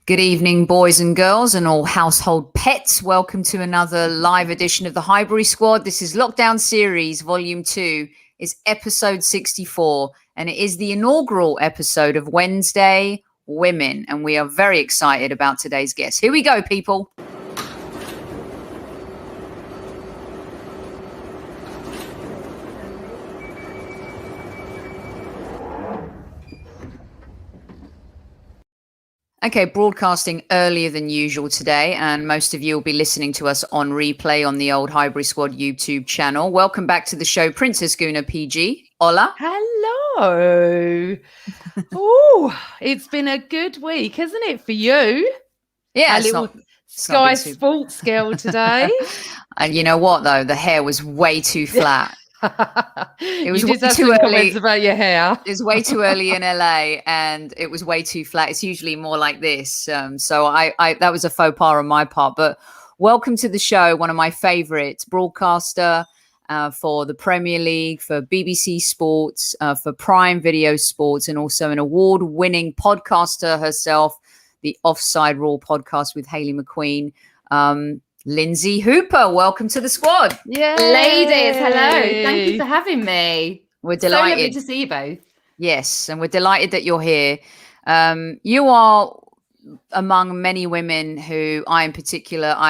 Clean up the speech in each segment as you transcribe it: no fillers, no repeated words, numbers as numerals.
Good evening, boys and girls and all household pets. Welcome to another live edition of the Highbury Squad. This is Lockdown Series, Volume 2. It's episode 64, and it is the inaugural episode of Wednesday Women. And we are very excited about today's guest. Here we go, people. Okay, broadcasting earlier than usual today, and most of you will be listening to us on replay on the old Highbury Squad YouTube channel. Welcome back to the show, Princess Guna PG. Hola. Hello. Oh, it's been a good week, hasn't it, for you? Yeah, a little Sky Sports girl today. And you know what, though? The hair was way too flat. It was way too early. Comments about your hair. It was way too early in LA, and it was way too flat. It's usually more like this. So I that was a faux pas on my part. But welcome to the show, one of my favorites, broadcaster for the Premier League, for BBC Sports, for Prime Video Sports, and also an award-winning podcaster herself, the Offside Raw podcast with Hayley McQueen. Lynsey Hooper, welcome to the squad. Yeah, ladies, hello. Thank you for having me. We're delighted. So lovely to see you both. Yes, and we're delighted that you're here. You are among many women who I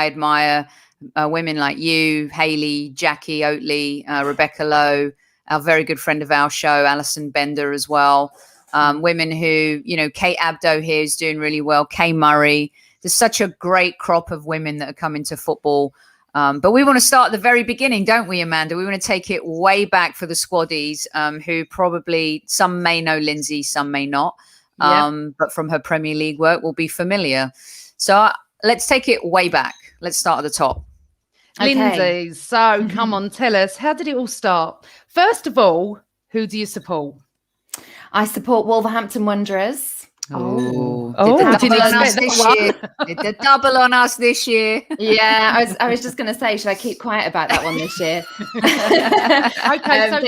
admire. Women like you, Hayley, Jackie Oatley, Rebecca Lowe, our very good friend of our show, Alison Bender as well. Women who, Kate Abdo here is doing really well. Kay Murray. There's such a great crop of women that are coming to football. But we want to start at the very beginning, don't we, Amanda? We want to take it way back for the squaddies, who probably, some may know Lynsey, some may not. But from her Premier League work will be familiar. So let's take it way back. Let's start at the top. Okay. Lynsey, so come on, tell us, how did it all start? First of all, who do you support? I support Wolverhampton Wanderers. Oh, did the double on us this year. Yeah, I was just going to say, should I keep quiet about that one this year? Okay, so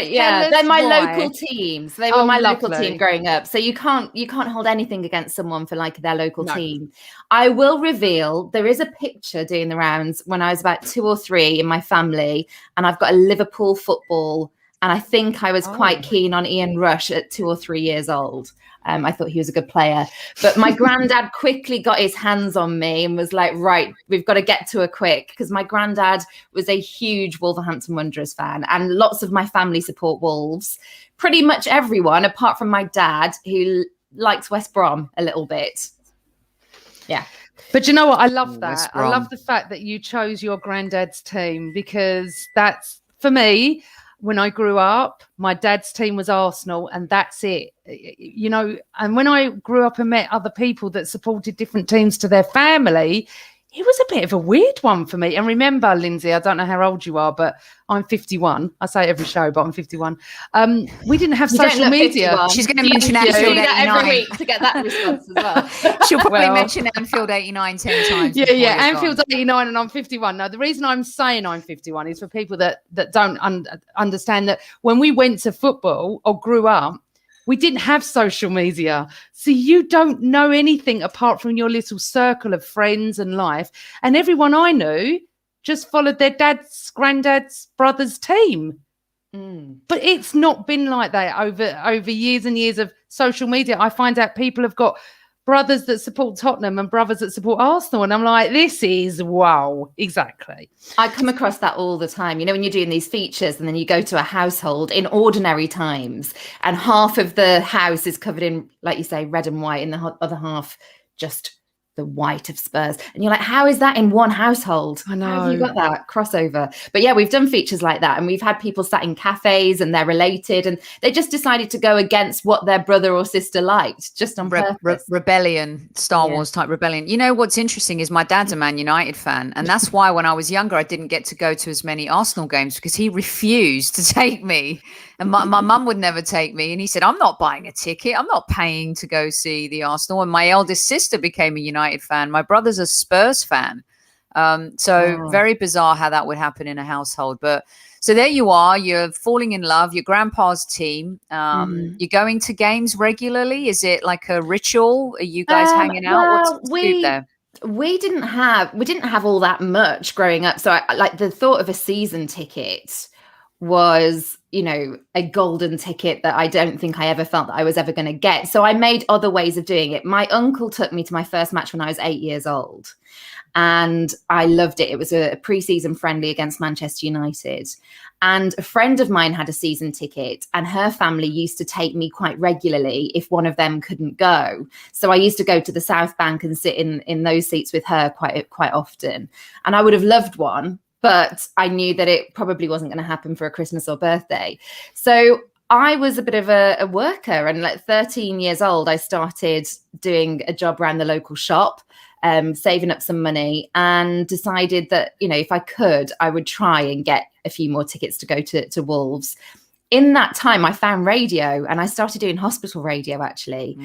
they're my local team. So they were my local team growing up. So you can't hold anything against someone for like their local team. I will reveal there is a picture doing the rounds when I was about 2 or 3 in my family, and I've got a Liverpool football. And I think I was quite keen on Ian Rush at 2 or 3 years old. I thought he was a good player. But my granddad quickly got his hands on me and was like, right, we've got to get to her quick. Because my granddad was a huge Wolverhampton Wanderers fan. And lots of my family support Wolves. Pretty much everyone, apart from my dad, who likes West Brom a little bit. Yeah. But you know what? I love that. I love the fact that you chose your granddad's team, because that's, for me, when I grew up, my dad's team was Arsenal, and that's it. And when I grew up and met other people that supported different teams to their family, it was a bit of a weird one for me. And remember, Lynsey, I don't know how old you are, but I'm 51. I say it every show, but I'm 51. We didn't have social media. 51. She's going to mention Anfield 89 every week to get that response as well. She'll probably mention Anfield 89 10 times. Yeah. Anfield's 89 and I'm 51. Now, the reason I'm saying I'm 51 is for people that don't understand that when we went to football or grew up, we didn't have social media. So you don't know anything apart from your little circle of friends and life. And everyone I knew just followed their dad's, granddad's, brother's team. But it's not been like that over years and years of social media. I find out people have got brothers that support Tottenham and brothers that support Arsenal. And I'm like, this is wow. Exactly. I come across that all the time. When you're doing these features and then you go to a household in ordinary times and half of the house is covered in, like you say, red and white, and the other half just the white of Spurs. And you're like, how is that in one household? I know. How have you got that crossover? But yeah, we've done features like that. And we've had people sat in cafes and they're related and they just decided to go against what their brother or sister liked, just on purpose. Rebellion, Star Wars type rebellion. You know, what's interesting is my dad's a Man United fan. And that's why when I was younger, I didn't get to go to as many Arsenal games, because he refused to take me. And my mum would never take me. And he said, I'm not buying a ticket. I'm not paying to go see the Arsenal. And my eldest sister became a United fan. My brother's a Spurs fan. Very bizarre how that would happen in a household. But so there you are, you're falling in love, your grandpa's team. You're going to games regularly. Is it like a ritual? Are you guys hanging out? Well, What's the scoop there? We didn't have all that much growing up. So I like the thought of a season ticket was, you know, a golden ticket that I don't think I ever felt that I was ever going to get. So I made other ways of doing it. My uncle took me to my first match when I was 8 years old, and I loved it. It was a pre-season friendly against Manchester United. And a friend of mine had a season ticket, and her family used to take me quite regularly if one of them couldn't go. So I used to go to the South Bank and sit in those seats with her quite often. And I would have loved one, but I knew that it probably wasn't going to happen for a Christmas or birthday. So I was a bit of a worker, and like 13 years old, I started doing a job around the local shop, saving up some money, and decided that, you know, if I could, I would try and get a few more tickets to go to Wolves. In that time, I found radio, and I started doing hospital radio, actually.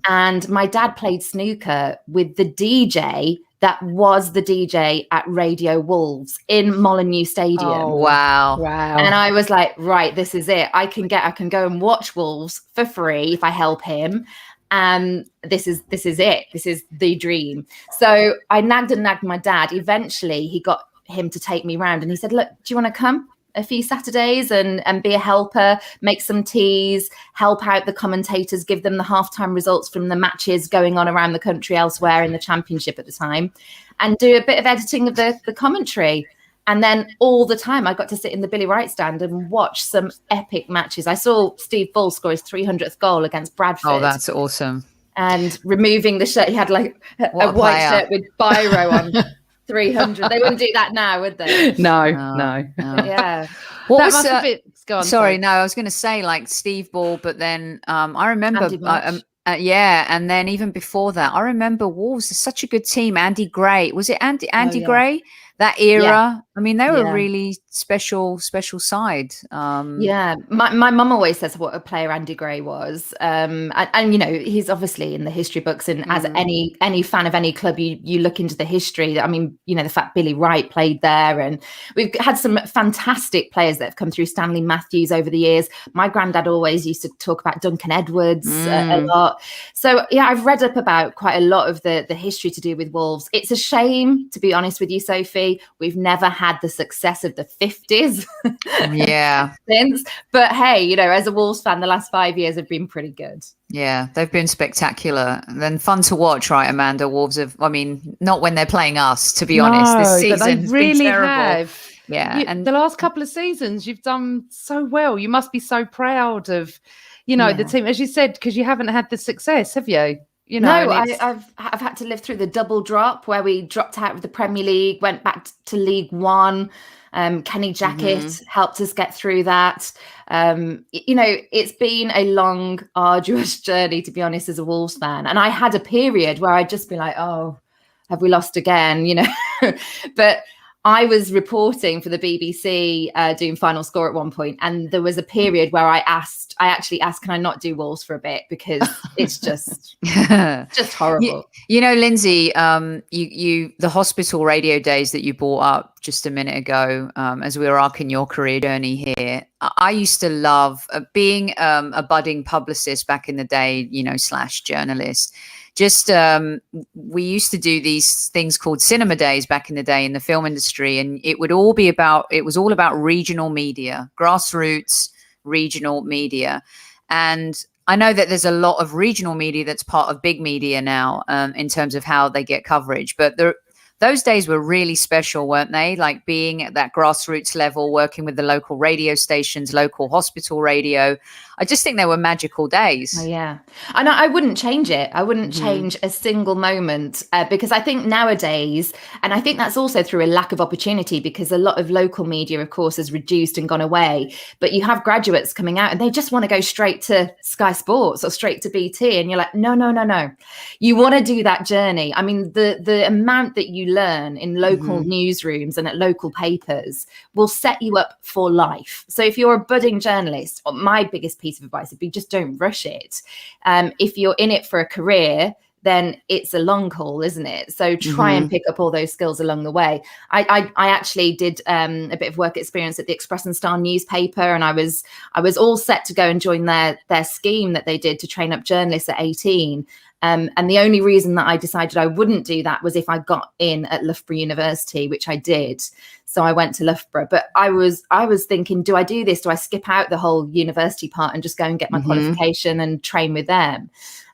And my dad played snooker with the DJ that was the DJ at Radio Wolves in Molineux Stadium. Oh, wow. And I was like, right, this is it. I can go and watch Wolves for free if I help him. And this is it. This is the dream. So I nagged my dad. Eventually, he got him to take me round, and he said, look, do you want to come a few Saturdays and be a helper, make some teas, help out the commentators, give them the halftime results from the matches going on around the country elsewhere in the Championship at the time, and do a bit of editing of the commentary. And then all the time I got to sit in the Billy Wright stand and watch some epic matches. I saw Steve Bull score his 300th goal against Bradford. Oh, that's awesome. And removing the shirt. He had like a white shirt with biro on. 300. They wouldn't do that now, would they? No. Yeah. What that was must have been, go on, sorry, no, I was going to say like Steve Ball, but then I remember, and then even before that, I remember Wolves is such a good team. Andy Gray, was it Andy Gray? That era, yeah. I mean, they were a really special side. My mum always says what a player Andy Gray was, and you know, he's obviously in the history books. And as any fan of any club, you look into the history. I mean, you know, the fact Billy Wright played there, and we've had some fantastic players that have come through. Stanley Matthews over the years. My granddad always used to talk about Duncan Edwards a lot. So yeah, I've read up about quite a lot of the history to do with Wolves. It's a shame, to be honest with you, Sophie. We've never had the success of the 50s since. But hey, you know, as a Wolves fan, the last 5 years have been pretty good. Yeah, they've been spectacular. And fun to watch, right, Amanda? Wolves have, I mean, not when they're playing us, to be honest. This season's been terrible. Have. Yeah. And the last couple of seasons, you've done so well. You must be so proud of, you know, the team, as you said, because you haven't had the success, have you? You know, no, I've had to live through the double drop where we dropped out of the Premier League, went back to League One. Kenny Jackett helped us get through that. You know, it's been a long, arduous journey, to be honest, as a Wolves fan. And I had a period where I'd just be like, oh, have we lost again? You know, but I was reporting for the BBC doing Final Score at one point, and there was a period where I actually asked, can I not do Wolves for a bit, because it's just horrible. You know, Lynsey, the hospital radio days that you brought up just a minute ago, as we were arcing your career journey here, I used to love being a budding publicist back in the day, you know, / journalist. Just we used to do these things called cinema days back in the day in the film industry, and it was all about regional media, grassroots regional media. And I know that there's a lot of regional media that's part of big media now, in terms of how they get coverage, but those days were really special, weren't they? Like being at that grassroots level, working with the local radio stations, local hospital radio. I just think they were magical days. Oh, yeah. And I wouldn't change it. I wouldn't change a single moment, because I think nowadays, and I think that's also through a lack of opportunity, because a lot of local media, of course, has reduced and gone away. But you have graduates coming out and they just want to go straight to Sky Sports or straight to BT. And you're like, no. You want to do that journey. I mean, the amount that you learn in local newsrooms and at local papers will set you up for life. So if you're a budding journalist, my biggest piece of advice would be just don't rush it. If you're in it for a career, then it's a long haul, isn't it? So try and pick up all those skills along the way. I actually did a bit of work experience at the Express and Star newspaper, and I was all set to go and join their scheme that they did to train up journalists at 18. And the only reason that I decided I wouldn't do that was if I got in at Loughborough University, which I did. So I went to Loughborough, but I was thinking, do I do this? Do I skip out the whole university part and just go and get my qualification and train with them?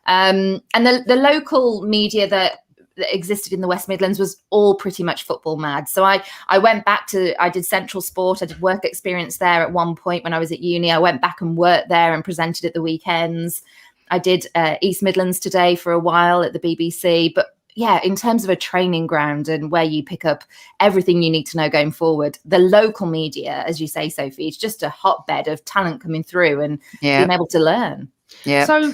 And the local media that existed in the West Midlands was all pretty much football mad. So I went back I did Central Sport. I did work experience there at one point when I was at uni. I went back and worked there and presented at the weekends. I did East Midlands Today for a while at the BBC. But yeah, in terms of a training ground and where you pick up everything you need to know going forward, the local media, as you say, Sophie, it's just a hotbed of talent coming through and being able to learn. Yeah. So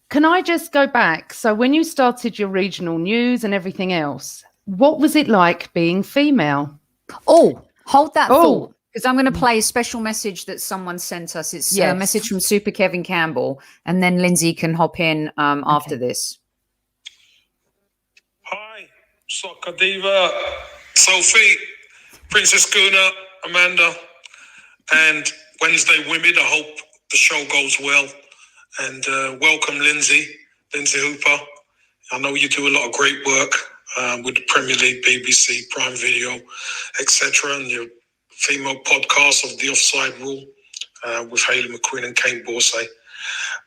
can I just go back? So when you started your regional news and everything else, what was it like being female? Oh, hold that thought, because I'm going to play a special message that someone sent us. It's a message from Super Kevin Campbell, and then Lynsey can hop in after this. Hi, Soccer Diva, Sophie, Princess Guna, Amanda, and Wednesday Women. I hope the show goes well. And welcome, Lynsey Hooper. I know you do a lot of great work with the Premier League, BBC, Prime Video, etc. And your female podcast of The Offside Rule with Hayley McQueen and Kate Borsay.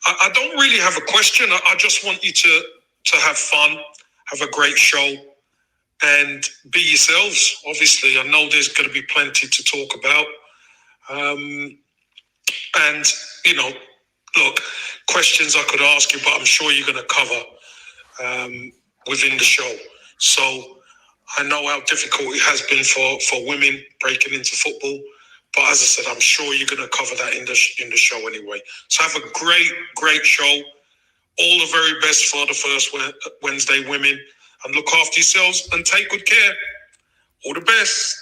I don't really have a question. I just want you to have fun, have a great show, and be yourselves. Obviously, I know there's going to be plenty to talk about. And, you know, look, questions I could ask you, but I'm sure you're going to cover within the show. So I know how difficult it has been for women breaking into football. But as I said, I'm sure you're going to cover that in the show anyway. So have a great show. All the very best for the first Wednesday Women. And look after yourselves and take good care. All the best.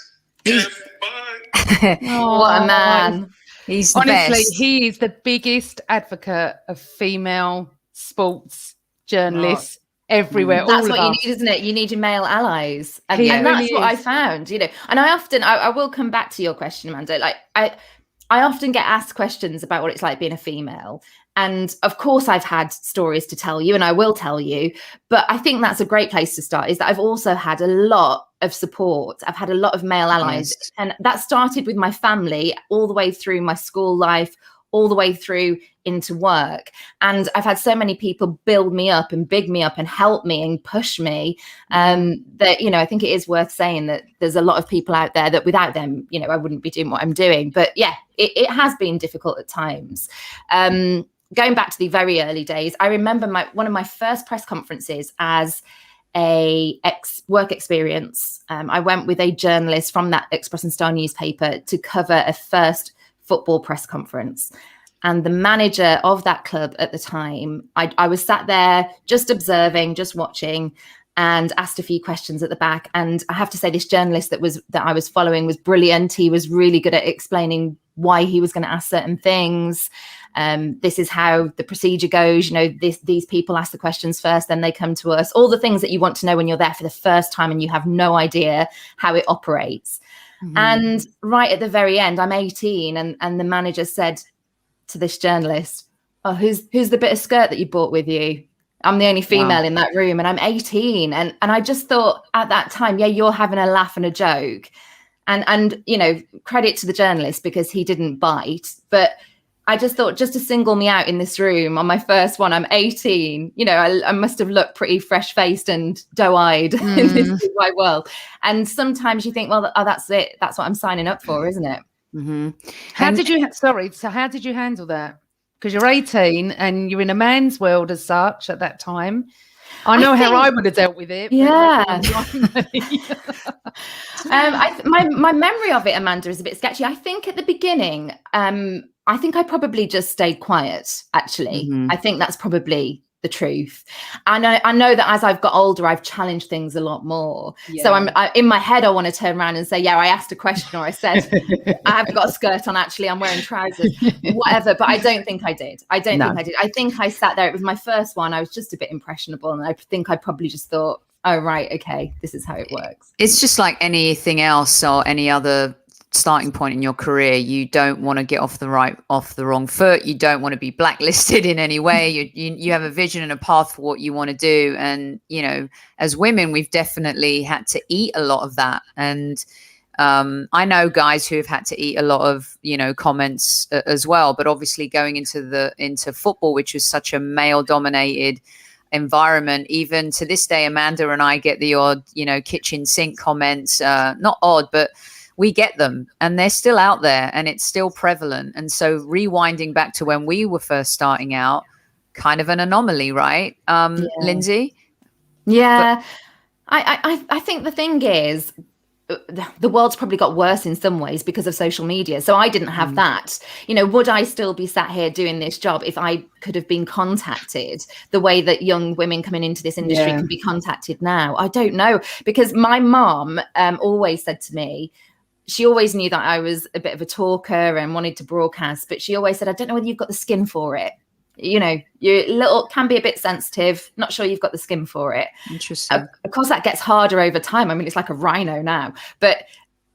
Bye. What a man. He's the Honestly, best. he is the biggest advocate of female sports journalists everywhere. That's all what of you us. need, isn't it? You need your male allies. And, He and really that's what I is. found, you know. And I will come back to your question, Amanda. Like I often get asked questions about what it's like being a female. And of course, I've had stories to tell you, and I will tell you. But I think that's a great place to start, is that I've also had a lot of support. I've had a lot of male allies. Yes. And that started with my family all the way through my school life, all the way through into work. And I've had so many people build me up and big me up and help me and push me that, you know, I think it is worth saying that there's a lot of people out there that without them, you know, I wouldn't be doing what I'm doing. But yeah, it has been difficult at times. Going back to the very early days, I remember one of my first press conferences as a work experience. I went with a journalist from that Express and Star newspaper to cover a first football press conference. And the manager of that club at the time, I was sat there just observing, just watching, and asked a few questions at the back. And I have to say, this journalist that I was following was brilliant. He was really good at explaining why he was going to ask certain things. This is how the procedure goes. You know, these people ask the questions first, then they come to us. All the things that you want to know when you're there for the first time and you have no idea how it operates. Mm-hmm. And right at the very end, I'm 18, and the manager said to this journalist, "Oh, who's the bit of skirt that you brought with you?" I'm the only female in that room, and I'm 18. And I just thought at that time, yeah, you're having a laugh and a joke. And you know, credit to the journalist because he didn't bite. But I just thought, just to single me out in this room on my first one, I'm 18. You know, I must have looked pretty fresh-faced and doe-eyed in this wide world. And sometimes you think, well, that's it. That's what I'm signing up for, isn't it? Mm-hmm. How did you handle that? Because you're 18 and you're in a man's world as such at that time. I know how I would have dealt with it. Yeah. My memory of it, Amanda, is a bit sketchy. I think at the beginning, I think I probably just stayed quiet, actually. Mm-hmm. I think that's probably the truth. And I know that as I've got older, I've challenged things a lot more. So in my head, I want to turn around and say, yeah, I asked a question, or I said, I haven't got a skirt on, actually, I'm wearing trousers, whatever. But I don't think I did. I think I did. I think I sat there. It was my first one. I was just a bit impressionable. And I think I probably just thought, oh, right, okay, this is how it works. It's just like anything else or any other starting point in your career. You don't want to get off the wrong foot. You don't want to be blacklisted in any way. You have a vision and a path for what you want to do. And, you know, as women, we've definitely had to eat a lot of that. And I know guys who have had to eat a lot of, you know, comments as well. But obviously going into football, which is such a male dominated environment, even to this day, Amanda and I get the odd, you know, kitchen sink comments, not odd, but we get them, and they're still out there, and it's still prevalent. And so rewinding back to when we were first starting out, kind of an anomaly, right? Lynsey? Yeah. I think the thing is, the world's probably got worse in some ways because of social media. So I didn't have that. You know, would I still be sat here doing this job if I could have been contacted the way that young women coming into this industry can be contacted now? I don't know, because my mom always said to me, she always knew that I was a bit of a talker and wanted to broadcast, but she always said, I don't know whether you've got the skin for it. You know, can be a bit sensitive, not sure you've got the skin for it. Interesting. Of course, that gets harder over time. I mean, it's like a rhino now. But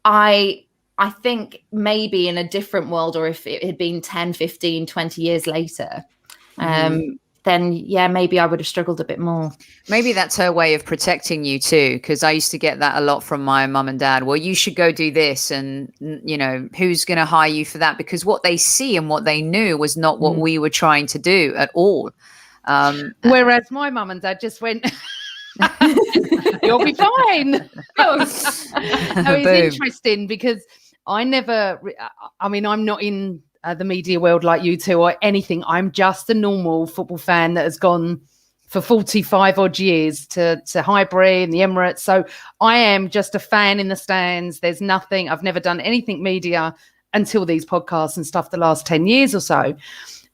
I think maybe in a different world, or if it had been 10, 15, 20 years later, then, yeah, maybe I would have struggled a bit more. Maybe that's her way of protecting you too, because I used to get that a lot from my mum and dad. Well, you should go do this, and, you know, who's going to hire you for that? Because what they see and what they knew was not what we were trying to do at all. Whereas my mum and dad just went, you'll be fine. It's interesting because I'm not in the media world like you two or anything. I'm just a normal football fan that has gone for 45 odd years to Highbury and the Emirates. So I am just a fan in the stands. There's nothing, I've never done anything media until these podcasts and stuff the last 10 years or so.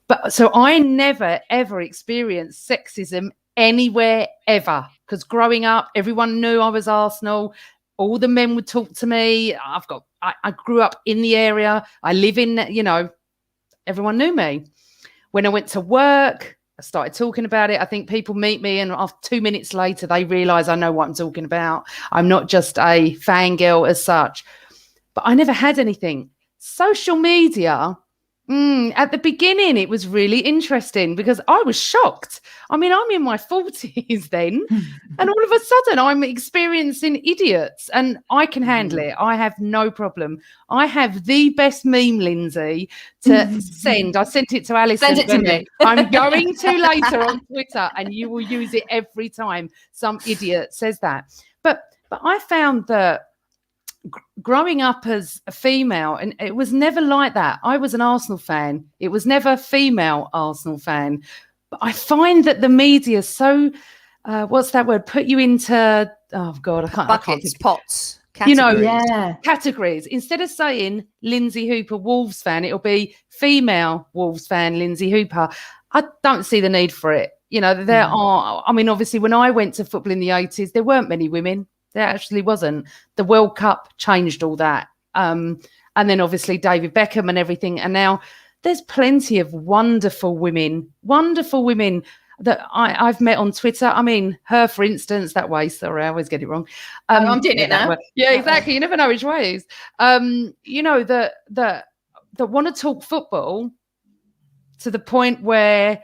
But so I never, ever experienced sexism anywhere ever, because growing up, everyone knew I was Arsenal. All the men would talk to me. I grew up in the area. I live in, you know, everyone knew me. When I went to work, I started talking about it. I think people meet me and after 2 minutes later, they realize I know what I'm talking about. I'm not just a fangirl as such. But I never had anything. Social media, at the beginning, it was really interesting because I was shocked. I mean, I'm in my 40s then, and all of a sudden I'm experiencing idiots, and I can handle it. I have no problem. I have the best meme, Lynsey, to send. I sent it to Alice. Send it to me. I'm going to later on Twitter, and you will use it every time some idiot says that. But I found that growing up as a female, and it was never like that. I was an Arsenal fan. It was never a female Arsenal fan. But I find that the media so, what's that word? Put you into, oh God, I can't. Buckets, pots, categories. You know, categories. Instead of saying Lynsey Hooper Wolves fan, it'll be female Wolves fan Lynsey Hooper. I don't see the need for it. You know, there are, I mean, obviously when I went to football in the 80s, there weren't many women. There actually wasn't. The World Cup changed all that. And then obviously David Beckham and everything. And now there's plenty of wonderful women that I've met on Twitter. I mean, her, for instance, that way. Sorry, I always get it wrong. I'm doing it now. Yeah, exactly. You never know which ways. You know, that want to talk football to the point where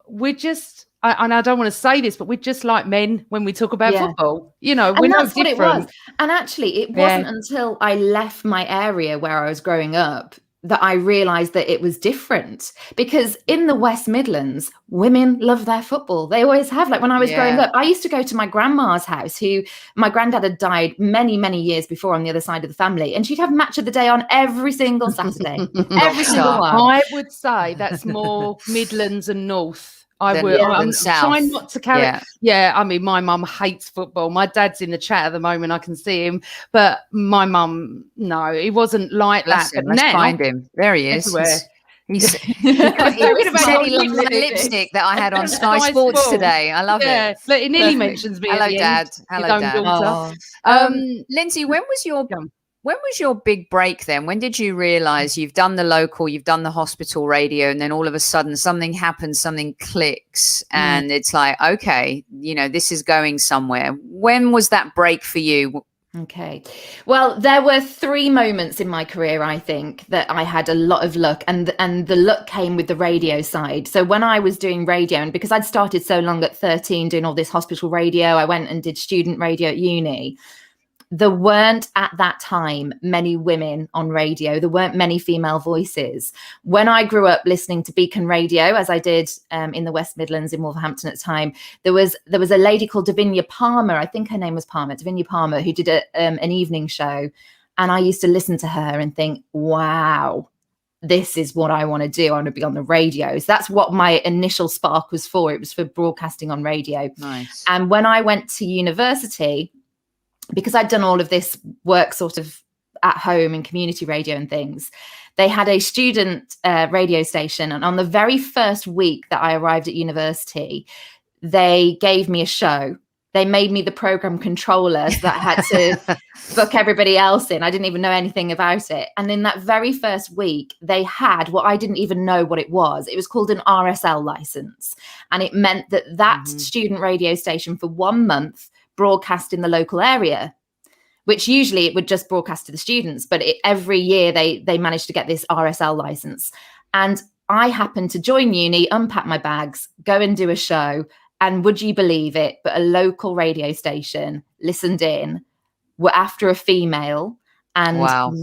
we're just, and I don't want to say this, but we're just like men when we talk about football. You know, we're no different. What it was. And actually, it wasn't until I left my area where I was growing up that I realised that it was different. Because in the West Midlands, women love their football. They always have. Like when I was growing up, I used to go to my grandma's house, who my granddad had died many, many years before on the other side of the family. And she'd have Match of the Day on every single Saturday. Every single one. I would say that's more Midlands and North. I'm trying not to carry. Yeah, I mean, my mum hates football. My dad's in the chat at the moment. I can see him, but my mum, no, it wasn't like that. But let's find him. There he is. He said he loved the lipstick that I had on Sky Sports today. I love it. Look, it nearly mentions me. Hello, Dad. Hello, Dad. Lynsey, when was your big break then? When did you realize you've done the local, you've done the hospital radio, and then all of a sudden something happens, something clicks, and it's like, okay, you know, this is going somewhere. When was that break for you? Okay. Well, there were 3 moments in my career, I think, that I had a lot of luck, and the luck came with the radio side. So when I was doing radio, and because I'd started so long at 13 doing all this hospital radio, I went and did student radio at uni. There weren't at that time many women on radio. There weren't many female voices. When I grew up listening to Beacon Radio, as I did in the West Midlands in Wolverhampton at the time, there was a lady called Davinia Palmer. I think her name was Palmer, Davinia Palmer, who did an evening show. And I used to listen to her and think, wow, this is what I want to do. I want to be on the radio. So that's what my initial spark was for. It was for broadcasting on radio. Nice. And when I went to university, because I'd done all of this work sort of at home in community radio and things, they had a student radio station. And on the very first week that I arrived at university, they gave me a show. They made me the program controller so that I had to book everybody else in. I didn't even know anything about it. And in that very first week, they had what I didn't even know what it was. It was called an RSL license. And it meant that student radio station for 1 month broadcast in the local area, which usually it would just broadcast to the students, but every year they managed to get this RSL license. And I happened to join uni, unpack my bags, go and do a show, and would you believe it, but a local radio station listened in, were after a female, and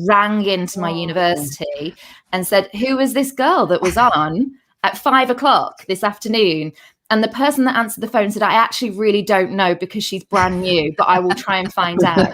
rang into my university and said, who was this girl that was on at 5 o'clock this afternoon? And the person that answered the phone said, I actually really don't know because she's brand new, but I will try and find out.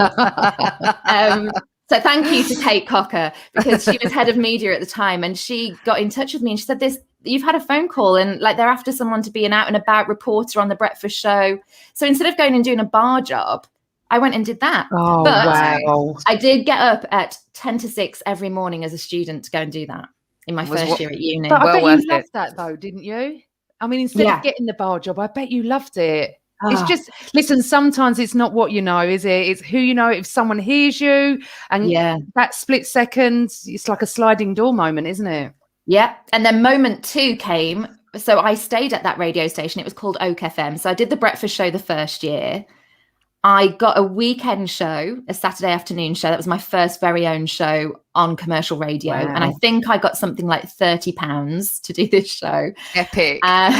So thank you to Kate Cocker, because she was head of media at the time. And she got in touch with me and she said, you've had a phone call and like they're after someone to be an out and about reporter on the breakfast show. So instead of going and doing a bar job, I went and did that. Oh, but wow. I did get up at 10 to 6 every morning as a student to go and do that in my first year at uni. But I bet you loved that though, didn't you? I mean, instead of getting the bar job, I bet you loved it. It's just, listen, sometimes it's not what you know, is it? It's who you know. If someone hears you and that split second, it's like a sliding door moment, isn't it? Yeah. And then moment 2 came. So I stayed at that radio station. It was called Oak FM. So I did the breakfast show the first year. I got a weekend show, a Saturday afternoon show. That was my first very own show on commercial radio. Wow. And I think I got something like £30 to do this show. Epic. And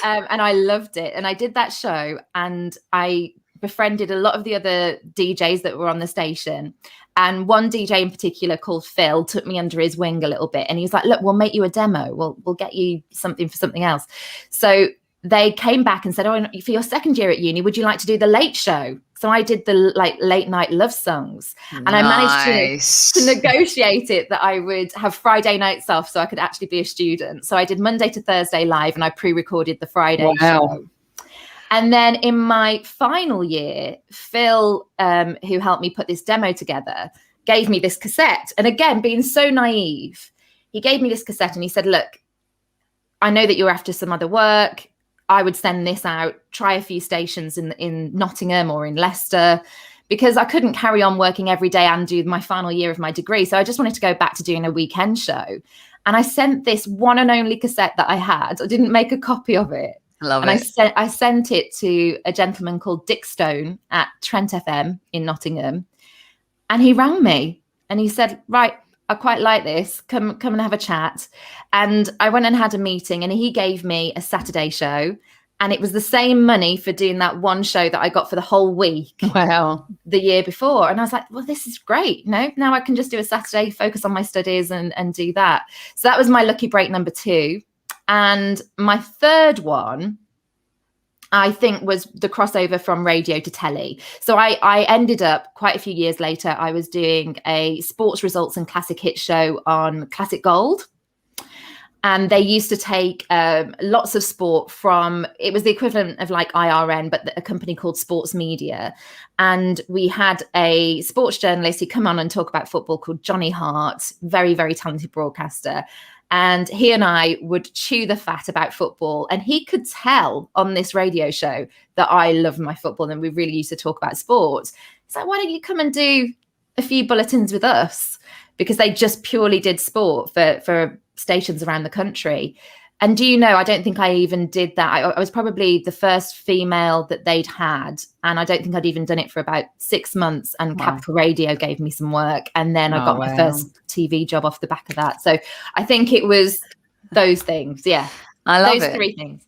I loved it. And I did that show and I befriended a lot of the other DJs that were on the station. And one DJ in particular called Phil took me under his wing a little bit. And he was like, look, we'll make you a demo. We'll get you something for something else. So they came back and said, oh, for your second year at uni, would you like to do the late show? So I did the late night love songs. And I managed to negotiate it that I would have Friday nights off so I could actually be a student. So I did Monday to Thursday live and I pre-recorded the Friday show. And then in my final year, Phil, who helped me put this demo together, gave me this cassette. And again, being so naive, he gave me this cassette and he said, look, I know that you're after some other work. I would send this out, try a few stations in Nottingham or in Leicester, because I couldn't carry on working every day and do my final year of my degree. So I just wanted to go back to doing a weekend show. And I sent this one and only cassette that I had. I didn't make a copy of it. I sent it to a gentleman called Dick Stone at Trent FM in Nottingham. And he rang me and he said, right, I quite like this. Come and have a chat. And I went and had a meeting and he gave me a Saturday show. And it was the same money for doing that one show that I got for the whole week. Wow. The year before. And I was like, well, this is great. Now I can just do a Saturday, focus on my studies and do that. So that was my lucky break number 2. And my third one, I think, was the crossover from radio to telly. So I ended up quite a few years later, I was doing a sports results and classic hit show on Classic Gold. And they used to take lots of sport from, it was the equivalent of like IRN, but a company called Sports Media. And we had a sports journalist who come on and talk about football called Johnny Hart, very, very talented broadcaster. And he and I would chew the fat about football. And he could tell on this radio show that I love my football and we really used to talk about sports. He's like, why don't you come and do a few bulletins with us? Because they just purely did sport for stations around the country. And do you know, I don't think I even did that. I was probably the first female that they'd had. And I don't think I'd even done it for about 6 months. And Capital Radio gave me some work. And then I got my first TV job off the back of that. So I think it was those things. Yeah. I love those it. 3 things.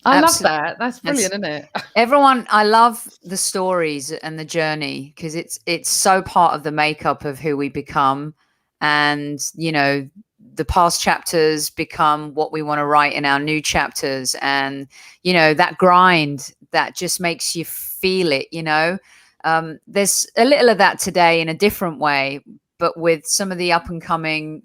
I love that. That's brilliant, isn't it? Everyone, I love the stories and the journey because it's so part of the makeup of who we become. And, you know, the past chapters become what we want to write in our new chapters. And, you know, that grind that just makes you feel it, you know. There's a little of that today in a different way, but with some of the up and coming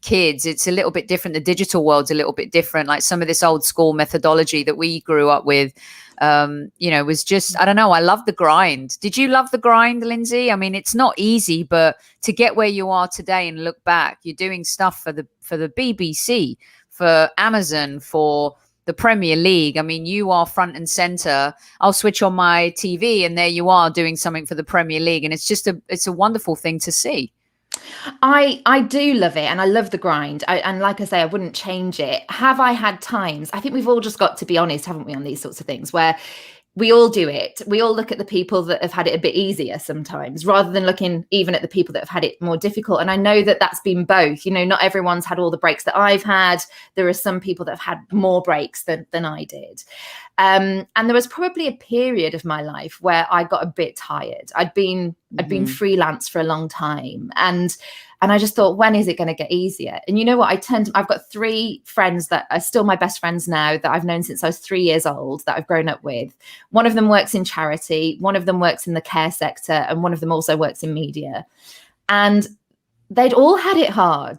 kids, it's a little bit different. The digital world's a little bit different. Like some of this old school methodology that we grew up with, you know, was just, I don't know. I love the grind. Did you love the grind, Lynsey? I mean, it's not easy, but to get where you are today and look back, you're doing stuff for the BBC, for Amazon, for the Premier League. I mean, you are front and center. I'll switch on my TV and there you are doing something for the Premier League. And it's just it's a wonderful thing to see. I do love it and I love the grind. And like I say, I wouldn't change it. Have I had times? I think we've all just got to be honest, haven't we, on these sorts of things where we all do it. We all look at the people that have had it a bit easier sometimes rather than looking even at the people that have had it more difficult. And I know that that's been both. You know, not everyone's had all the breaks that I've had. There are some people that have had more breaks than I did. And there was probably a period of my life where I got a bit tired. I'd been freelance for a long time. And I just thought, when is it going to get easier? And you know what? I've got 3 friends that are still my best friends now that I've known since I was 3 years old that I've grown up with. One of them works in charity. One of them works in the care sector. And one of them also works in media. And they'd all had it hard.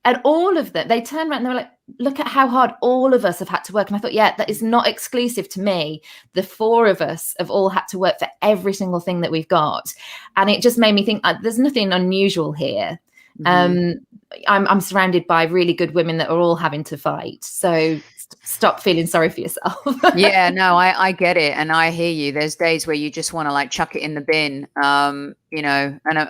And all of them, they turned around and they were like, look at how hard all of us have had to work. And I thought, yeah, that is not exclusive to me. The 4 of us have all had to work for every single thing that we've got. And it just made me think there's nothing unusual here. I'm surrounded by really good women that are all having to fight. So stop feeling sorry for yourself. Yeah, no, I get it. And I hear you. There's days where you just want to like chuck it in the bin, you know, and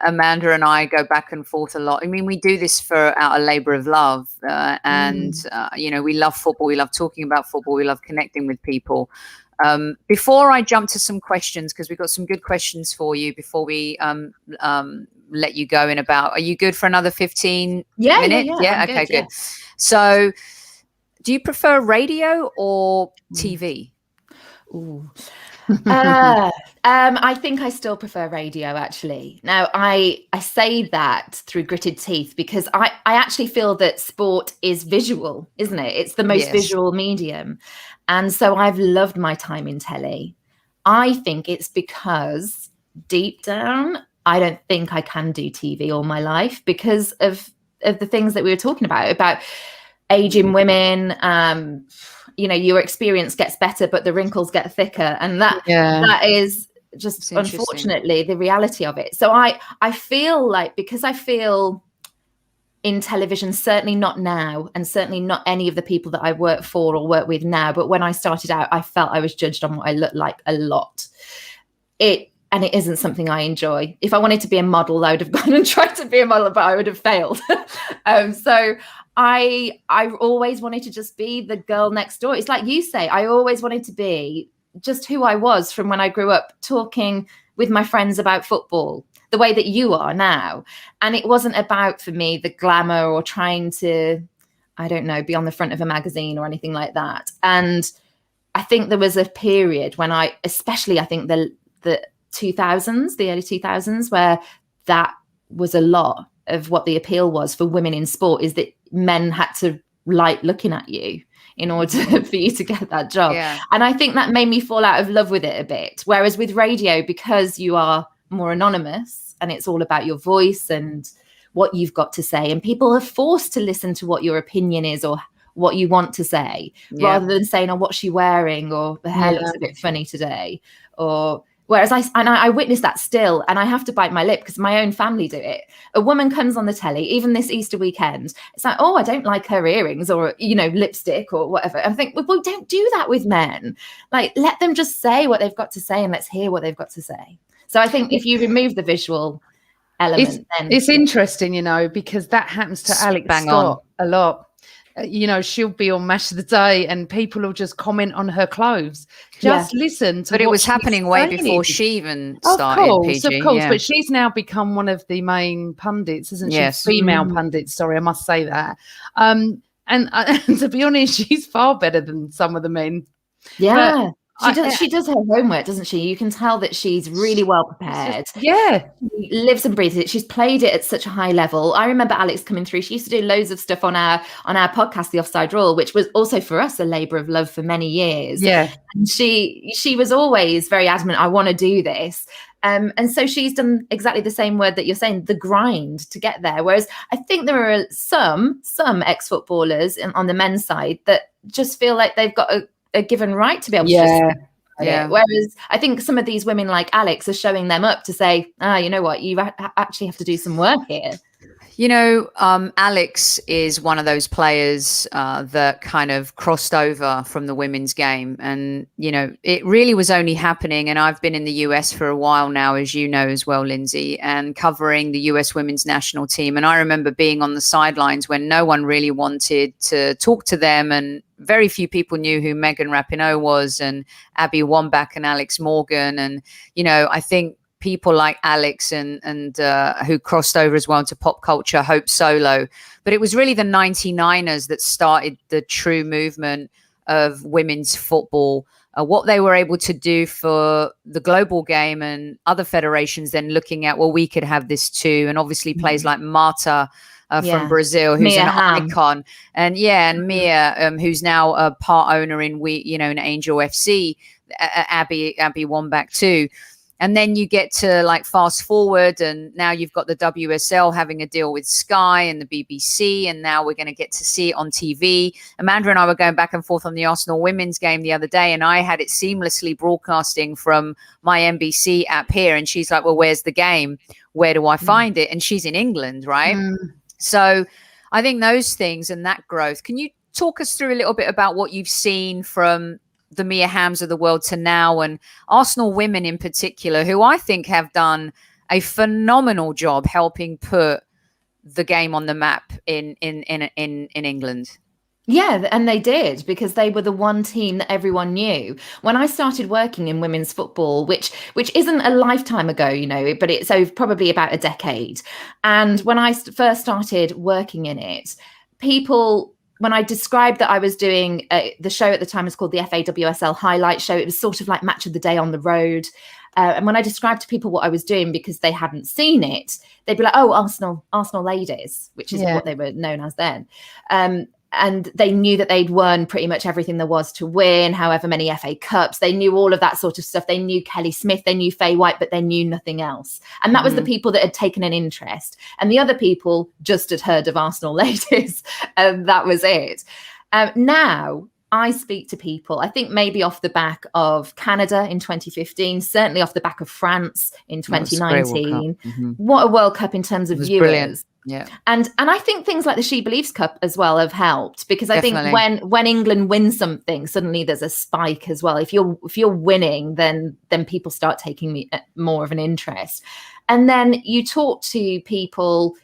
Amanda and I go back and forth a lot. I mean, we do this for our labor of love and, you know, we love football. We love talking about football. We love connecting with people. Before I jump to some questions, because we've got some good questions for you before we let you go in about, are you good for another 15 minutes? Yeah. Okay, good. So do you prefer radio or TV? Ooh. I think I still prefer radio, actually. Now, I say that through gritted teeth because I actually feel that sport is visual, isn't it? It's the most visual medium. And so I've loved my time in telly. I think it's because deep down, I don't think I can do TV all my life because of the things that we were talking about aging women. You know, your experience gets better, but the wrinkles get thicker. And that is just unfortunately the reality of it. So I feel like, because I feel in television, certainly not now, and certainly not any of the people that I work for or work with now, but when I started out, I felt I was judged on what I looked like a lot. And it isn't something I enjoy. If I wanted to be a model, I would have gone and tried to be a model, but I would have failed. So I always wanted to just be the girl next door. It's like you say, I always wanted to be just who I was from when I grew up, talking with my friends about football, the way that you are now. And it wasn't about, for me, the glamour or trying to, I don't know, be on the front of a magazine or anything like that. And I think there was a period when especially I think the 2000s, the early 2000s, where that was a lot of what the appeal was for women in sport, is that men had to like looking at you in order for you to get that job. Yeah. And I think that made me fall out of love with it a bit. Whereas with radio, because you are more anonymous and it's all about your voice and what you've got to say, and people are forced to listen to what your opinion is or what you want to say, rather than saying, oh, what's she wearing, or the hair looks a bit funny today, or whereas I witness that still, and I have to bite my lip because my own family do it. A woman comes on the telly, even this Easter weekend, it's like, oh, I don't like her earrings, or, you know, lipstick or whatever. And I think, well, don't do that with men. Like, let them just say what they've got to say, and let's hear what they've got to say. So I think if you remove the visual element, then it's interesting, you know, because that happens to Alex Scott a lot. You know, she'll be on Match of the Day and people will just comment on her clothes. Just listen to. But it was happening way before she even started. Of course. Yeah. But she's now become one of the main pundits, isn't she? Yes. Female pundits. Sorry, I must say that. And to be honest, she's far better than some of the men. Yeah. She does her homework, doesn't she? You can tell that she's really well prepared. Yeah. She lives and breathes it. She's played it at such a high level. I remember Alex coming through. She used to do loads of stuff on our podcast, The Offside Rule, which was also for us a labour of love for many years. Yeah. And she was always very adamant, I want to do this. And so she's done exactly the same word that you're saying, the grind to get there. Whereas I think there are some ex-footballers on the men's side that just feel like they've got a given right to be able to just whereas I think some of these women like Alex are showing them up to say, you know what, you actually have to do some work here. You know, Alex is one of those players that kind of crossed over from the women's game. And, you know, it really was only happening. And I've been in the US for a while now, as you know as well, Lynsey, and covering the US women's national team. And I remember being on the sidelines when no one really wanted to talk to them. And very few people knew who Megan Rapinoe was, and Abby Wambach and Alex Morgan. And, you know, I think people like Alex and who crossed over as well into pop culture, Hope Solo. But it was really the 99ers that started the true movement of women's football. What they were able to do for the global game and other federations then looking at, well, we could have this too. And obviously players like Marta from Brazil, who's Mia an Hamm. icon. And Mia, who's now a part owner in in Angel FC, Abby Wambach too. And then you get to like fast forward, and now you've got the WSL having a deal with Sky and the BBC, and now we're going to get to see it on TV. Amanda and I were going back and forth on the Arsenal women's game the other day, and I had it seamlessly broadcasting from my NBC app here. And she's like, well, where's the game? Where do I find it? And she's in England, right? So I think those things and that growth. Can you talk us through a little bit about what you've seen from the Mia Hamms of the world to now, and Arsenal women in particular, who I think have done a phenomenal job helping put the game on the map in England? Yeah, and they did, because they were the one team that everyone knew. When I started working in women's football, which isn't a lifetime ago, you know, but it's probably about a decade. And when I first started working in it, people, when I described that I was doing the show at the time was called the FAWSL Highlight Show. It was sort of like Match of the Day on the road. And when I described to people what I was doing, because they hadn't seen it, they'd be like, oh, Arsenal Ladies, which is what they were known as then. And they knew that they'd won pretty much everything there was to win, however many FA Cups. They knew all of that sort of stuff. They knew Kelly Smith, they knew Faye White, but they knew nothing else. And that was the people that had taken an interest. And the other people just had heard of Arsenal Ladies. And that was it. Now I speak to people, I think maybe off the back of Canada in 2015, certainly off the back of France in 2019. What a World Cup in terms of viewers. Brilliant. Yeah. And I think things like the She Believes Cup as well have helped, because I think when England wins something, suddenly there's a spike as well. If you're winning, then people start taking more of an interest. And then you talk to people,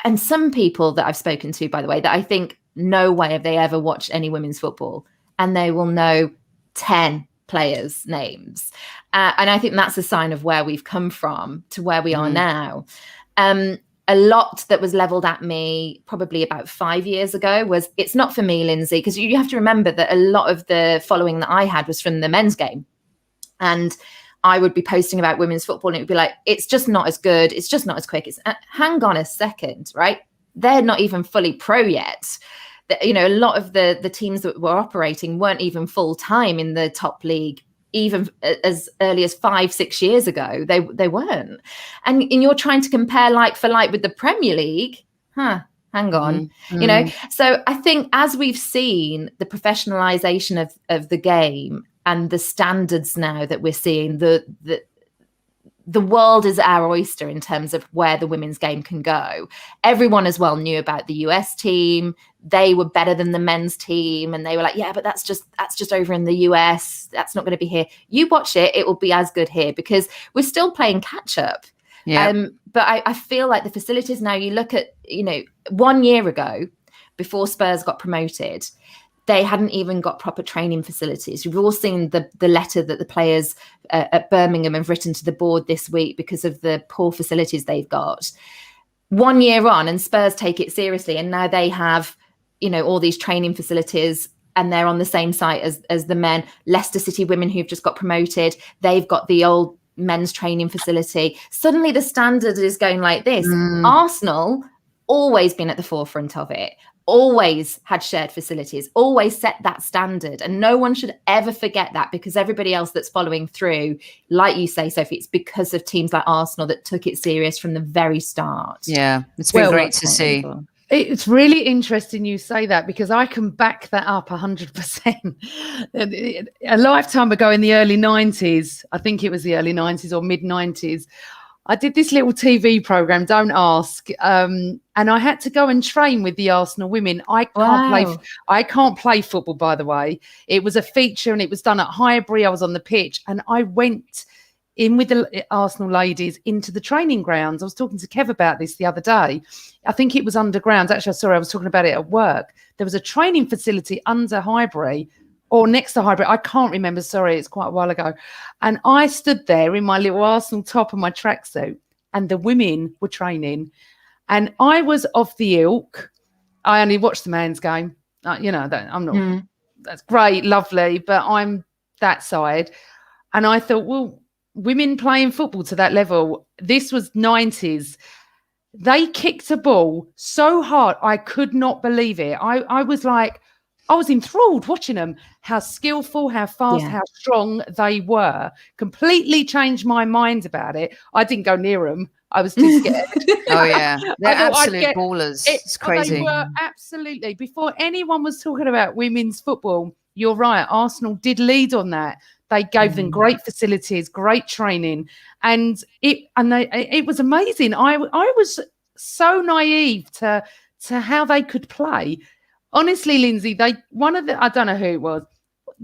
and some people that I've spoken to, by the way, that I think no way have they ever watched any women's football, and they will know 10 players' names. And I think that's a sign of where we've come from to where we are now. A lot that was leveled at me probably about 5 years ago was, it's not for me, Lynsey, because you have to remember that a lot of the following that I had was from the men's game. And I would be posting about women's football and it would be like, it's just not as good. It's just not as quick. It's hang on a second, right? They're not even fully pro yet. You know, a lot of the teams that were operating weren't even full time in the top league even as early as 5-6 years ago. They weren't. And you're trying to compare like for like with the Premier League. Hang on. You know, so I think as we've seen the professionalization of the game and the standards now that we're seeing, the world is our oyster in terms of where the women's game can go. Everyone as well knew about the US team. They were better than the men's team. And they were like, yeah, but that's just over in the US. That's not going to be here. You watch it, it will be as good here, because we're still playing catch up. Yeah. But I feel like the facilities now, you look at, 1 year ago, before Spurs got promoted, they hadn't even got proper training facilities. We've all seen the letter that the players at Birmingham have written to the board this week because of the poor facilities they've got. 1 year on, and Spurs take it seriously, and now they have, all these training facilities, and they're on the same site as the men. Leicester City women who've just got promoted, they've got the old men's training facility. Suddenly the standard is going like this. Arsenal always been at the forefront of it, always had shared facilities, always set that standard, and no one should ever forget that, because everybody else that's following through, like you say, Sophie, it's because of teams like Arsenal that took it serious from the very start. Yeah, it's been great to see. It's really interesting you say that, because I can back that up 100%. A lifetime ago in the early 90s, I think it was the early 90s or mid 90s, I did this little TV program, Don't Ask, and I had to go and train with the Arsenal women. I can't play football, by the way. It was a feature, and it was done at Highbury. I was on the pitch, and I went in with the Arsenal ladies into the training grounds. I was talking to Kev about this the other day. I think it was underground. Actually, sorry, I was talking about it at work. There was a training facility under Highbury, or next to Highbury. I can't remember. Sorry, it's quite a while ago. And I stood there in my little Arsenal top and my tracksuit, and the women were training. And I was off the ilk. I only watched the men's game. I'm not. That's great, lovely, but I'm that side. And I thought, well, women playing football to that level, this was 90s. They kicked a ball so hard, I could not believe it. I was like, I was enthralled watching them, how skillful, how fast, how strong they were. Completely changed my mind about it. I didn't go near them. I was too scared. Oh, yeah. They're absolute ballers. It's crazy. They were absolutely. Before anyone was talking about women's football, you're right, Arsenal did lead on that. They gave them great facilities, great training, and it was amazing. I was so naive to how they could play. Honestly, Lynsey, I don't know who it was,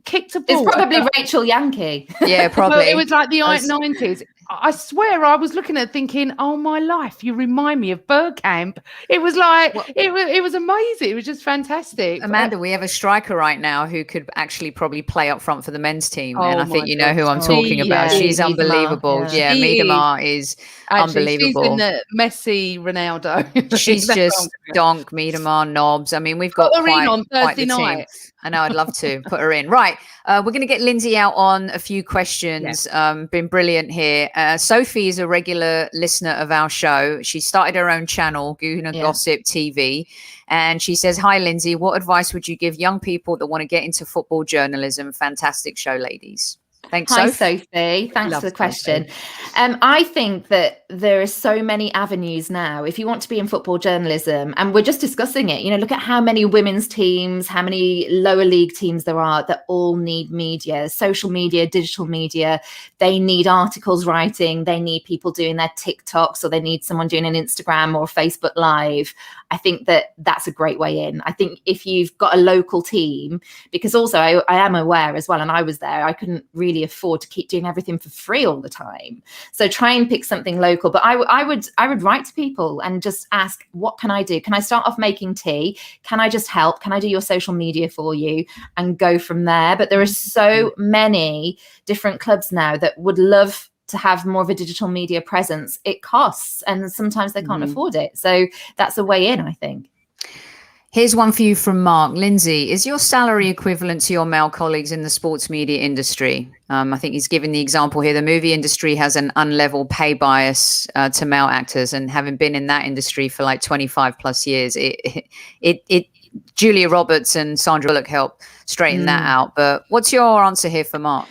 kicked a ball. It's probably Rachel Yankee. Yeah, probably. Well, it was like the 90s. I swear I was looking at it thinking, oh, my life, you remind me of Bergkamp. It was like, it was amazing. It was just fantastic. Amanda, we have a striker right now who could actually probably play up front for the men's team. And I think you know who I'm talking about. She's unbelievable. Yeah, Miedema is unbelievable. She's in the Messi, Ronaldo. She's just donk, Miedema, Knobs. I mean, we've got put her in on Thursday night. I know, I'd love to put her in. Right. We're going to get Lynsey out on a few questions. Been brilliant here. Sophie is a regular listener of our show. She started her own channel, Guna Gossip TV. And she says, hi, Lynsey, what advice would you give young people that want to get into football journalism? Fantastic show, ladies. Thanks, Hi, Sophie. Thanks for the question. I think that there are so many avenues now. If you want to be in football journalism, and we're just discussing it, look at how many women's teams, how many lower league teams there are that all need media, social media, digital media. They need articles writing. They need people doing their TikToks, or they need someone doing an Instagram or Facebook Live. I think that that's a great way in. I think if you've got a local team, because also I am aware as well, and I was there, I couldn't really afford to keep doing everything for free all the time. So try and pick something local. But I would write to people and just ask, what can I do? Can I start off making tea? Can I just help? Can I do your social media for you? And go from there. But there are so many different clubs now that would love to have more of a digital media presence. It costs, and sometimes they can't afford it. So that's a way in, I think. Here's one for you from Mark. Lynsey, is your salary equivalent to your male colleagues in the sports media industry? I think he's given the example here. The movie industry has an unlevel pay bias to male actors, and having been in that industry for like 25 plus years, it Julia Roberts and Sandra Bullock helped straighten that out. But what's your answer here for Mark?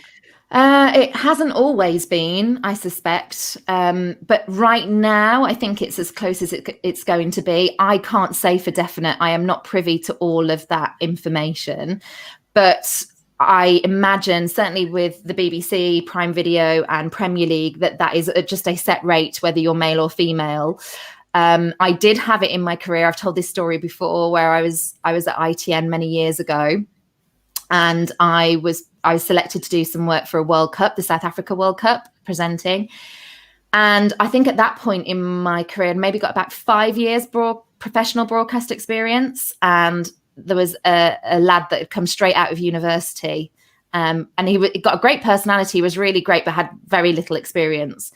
It hasn't always been, I suspect. But right now, I think it's as close as it's going to be. I can't say for definite. I am not privy to all of that information. But I imagine, certainly with the BBC, Prime Video and Premier League, that is just a set rate, whether you're male or female. I did have it in my career. I've told this story before, where I was at ITN many years ago, and I was selected to do some work for a World Cup, the South Africa World Cup, presenting. And I think at that point in my career, I'd maybe got about 5 years professional broadcast experience. And there was a lad that had come straight out of university, and he got a great personality, was really great, but had very little experience.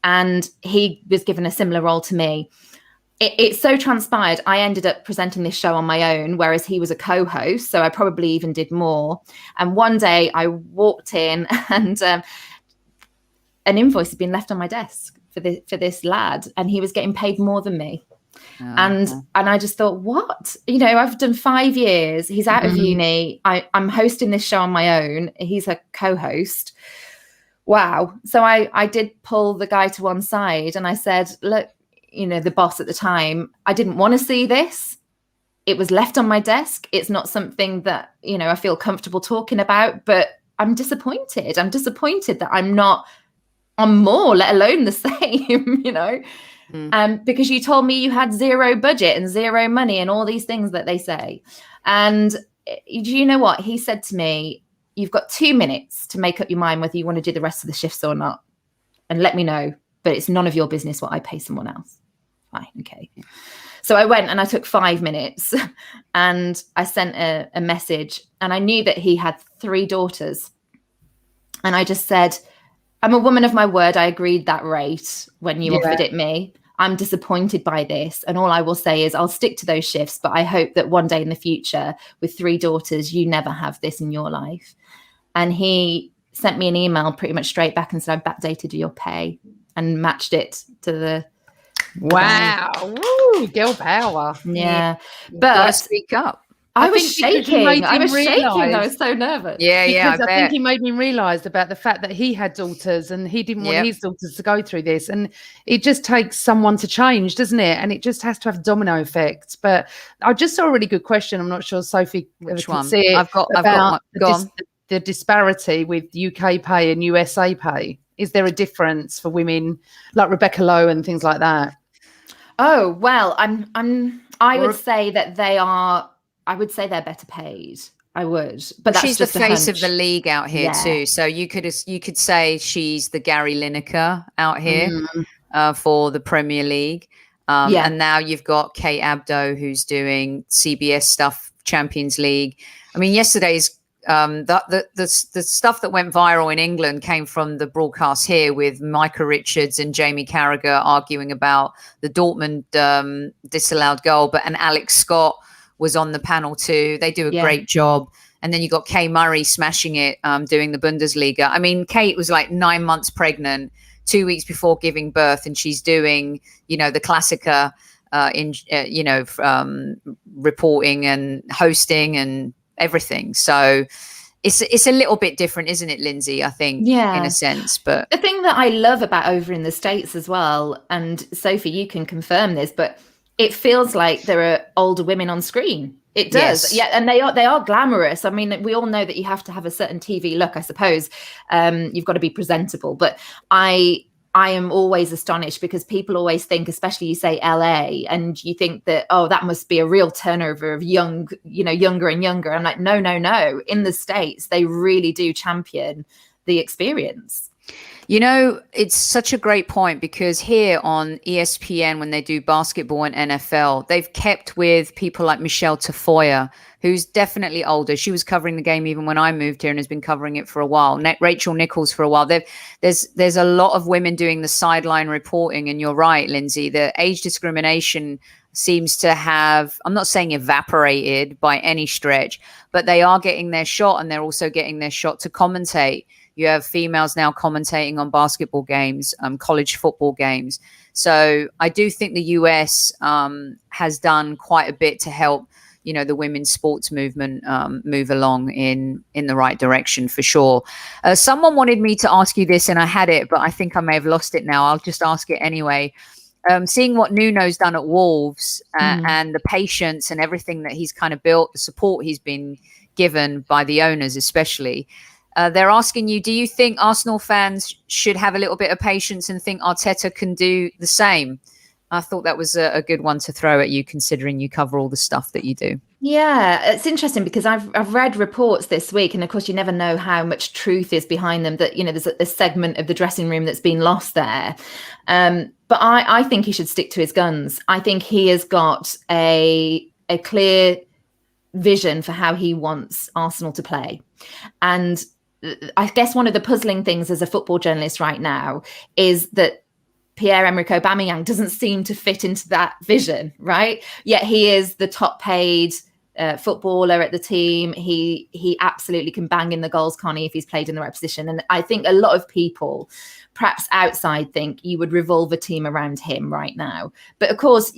And he was given a similar role to me. It so transpired, I ended up presenting this show on my own, whereas he was a co-host, so I probably even did more. And one day I walked in, and an invoice had been left on my desk for this lad, and he was getting paid more than me. And I just thought, what? I've done 5 years. He's out of uni. I'm hosting this show on my own. He's a co-host. Wow. So I did pull the guy to one side, and I said, look, the boss at the time, I didn't want to see this. It was left on my desk. It's not something that, I feel comfortable talking about, but I'm disappointed. I'm disappointed that I'm not on more, let alone the same, because you told me you had zero budget and zero money and all these things that they say. And do you know what? He said to me, you've got 2 minutes to make up your mind whether you want to do the rest of the shifts or not. And let me know. But it's none of your business what I pay someone else. Fine, okay. So I went and I took 5 minutes, and I sent a message, and I knew that he had 3 daughters. And I just said, I'm a woman of my word. I agreed that rate when you offered it me. I'm disappointed by this. And all I will say is I'll stick to those shifts, but I hope that one day in the future with 3 daughters, you never have this in your life. And he sent me an email pretty much straight back and said, I've backdated your pay, and matched it to the wow. Woo, girl power. Yeah. But speak up. I was shaking. I was so nervous. Yeah. I think he made me realise about the fact that he had daughters, and he didn't want his daughters to go through this. And it just takes someone to change, doesn't it? And it just has to have a domino effect. But I just saw a really good question. I'm not sure Sophie can see it. I've got the disparity with UK pay and USA pay. Is there a difference for women like Rebecca Lowe and things like that? Oh, well, I would say that I would say they're better paid. I would, but that's she's just the face of the league out here too. So you could say she's the Gary Lineker out here for the Premier League. And now you've got Kate Abdo, who's doing CBS stuff, Champions League. I mean, yesterday's the stuff that went viral in England came from the broadcast here, with Micah Richards and Jamie Carragher arguing about the Dortmund disallowed goal, and Alex Scott was on the panel too. They do a great job. And then you got Kay Murray smashing it, doing the Bundesliga. I mean, Kate was like 9 months pregnant, 2 weeks before giving birth, and she's doing, the Klassiker reporting and hosting and everything. So it's a little bit different, isn't it, Lynsey? I think, in a sense. But the thing that I love about over in the States as well, and Sophie, you can confirm this, but it feels like there are older women on screen. It does. Yes. Yeah. And they are glamorous. I mean, we all know that you have to have a certain TV look, I suppose. You've got to be presentable. But I am always astonished, because people always think, especially you say LA, and you think that, that must be a real turnover of younger and younger. I'm like, no. In the States, they really do champion the experience. It's such a great point, because here on ESPN, when they do basketball and NFL, they've kept with people like Michelle Tafoya, who's definitely older. She was covering the game even when I moved here and has been covering it for a while. Rachel Nichols for a while. There's a lot of women doing the sideline reporting. And you're right, Lynsey, the age discrimination seems to have, I'm not saying evaporated by any stretch, but they are getting their shot, and they're also getting their shot to commentate. You have females now commentating on basketball games, college football games. So I do think the US has done quite a bit to help, the women's sports movement move along in the right direction for sure. Someone wanted me to ask you this, and I had it, but I think I may have lost it now. I'll just ask it anyway. Seeing what Nuno's done at Wolves and the patience and everything that he's kind of built, the support he's been given by the owners especially, they're asking you, do you think Arsenal fans should have a little bit of patience and think Arteta can do the same? I thought that was a good one to throw at you, considering you cover all the stuff that you do. Yeah, it's interesting because I've read reports this week, and of course you never know how much truth is behind them, that, there's a segment of the dressing room that's been lost there. But I think he should stick to his guns. I think he has got a clear vision for how he wants Arsenal to play. And I guess one of the puzzling things as a football journalist right now is that Pierre-Emerick Aubameyang doesn't seem to fit into that vision, right? Yet he is the top paid footballer at the team. He absolutely can bang in the goals, Connie, if he's played in the right position. And I think a lot of people, perhaps outside, think you would revolve a team around him right now. But of course,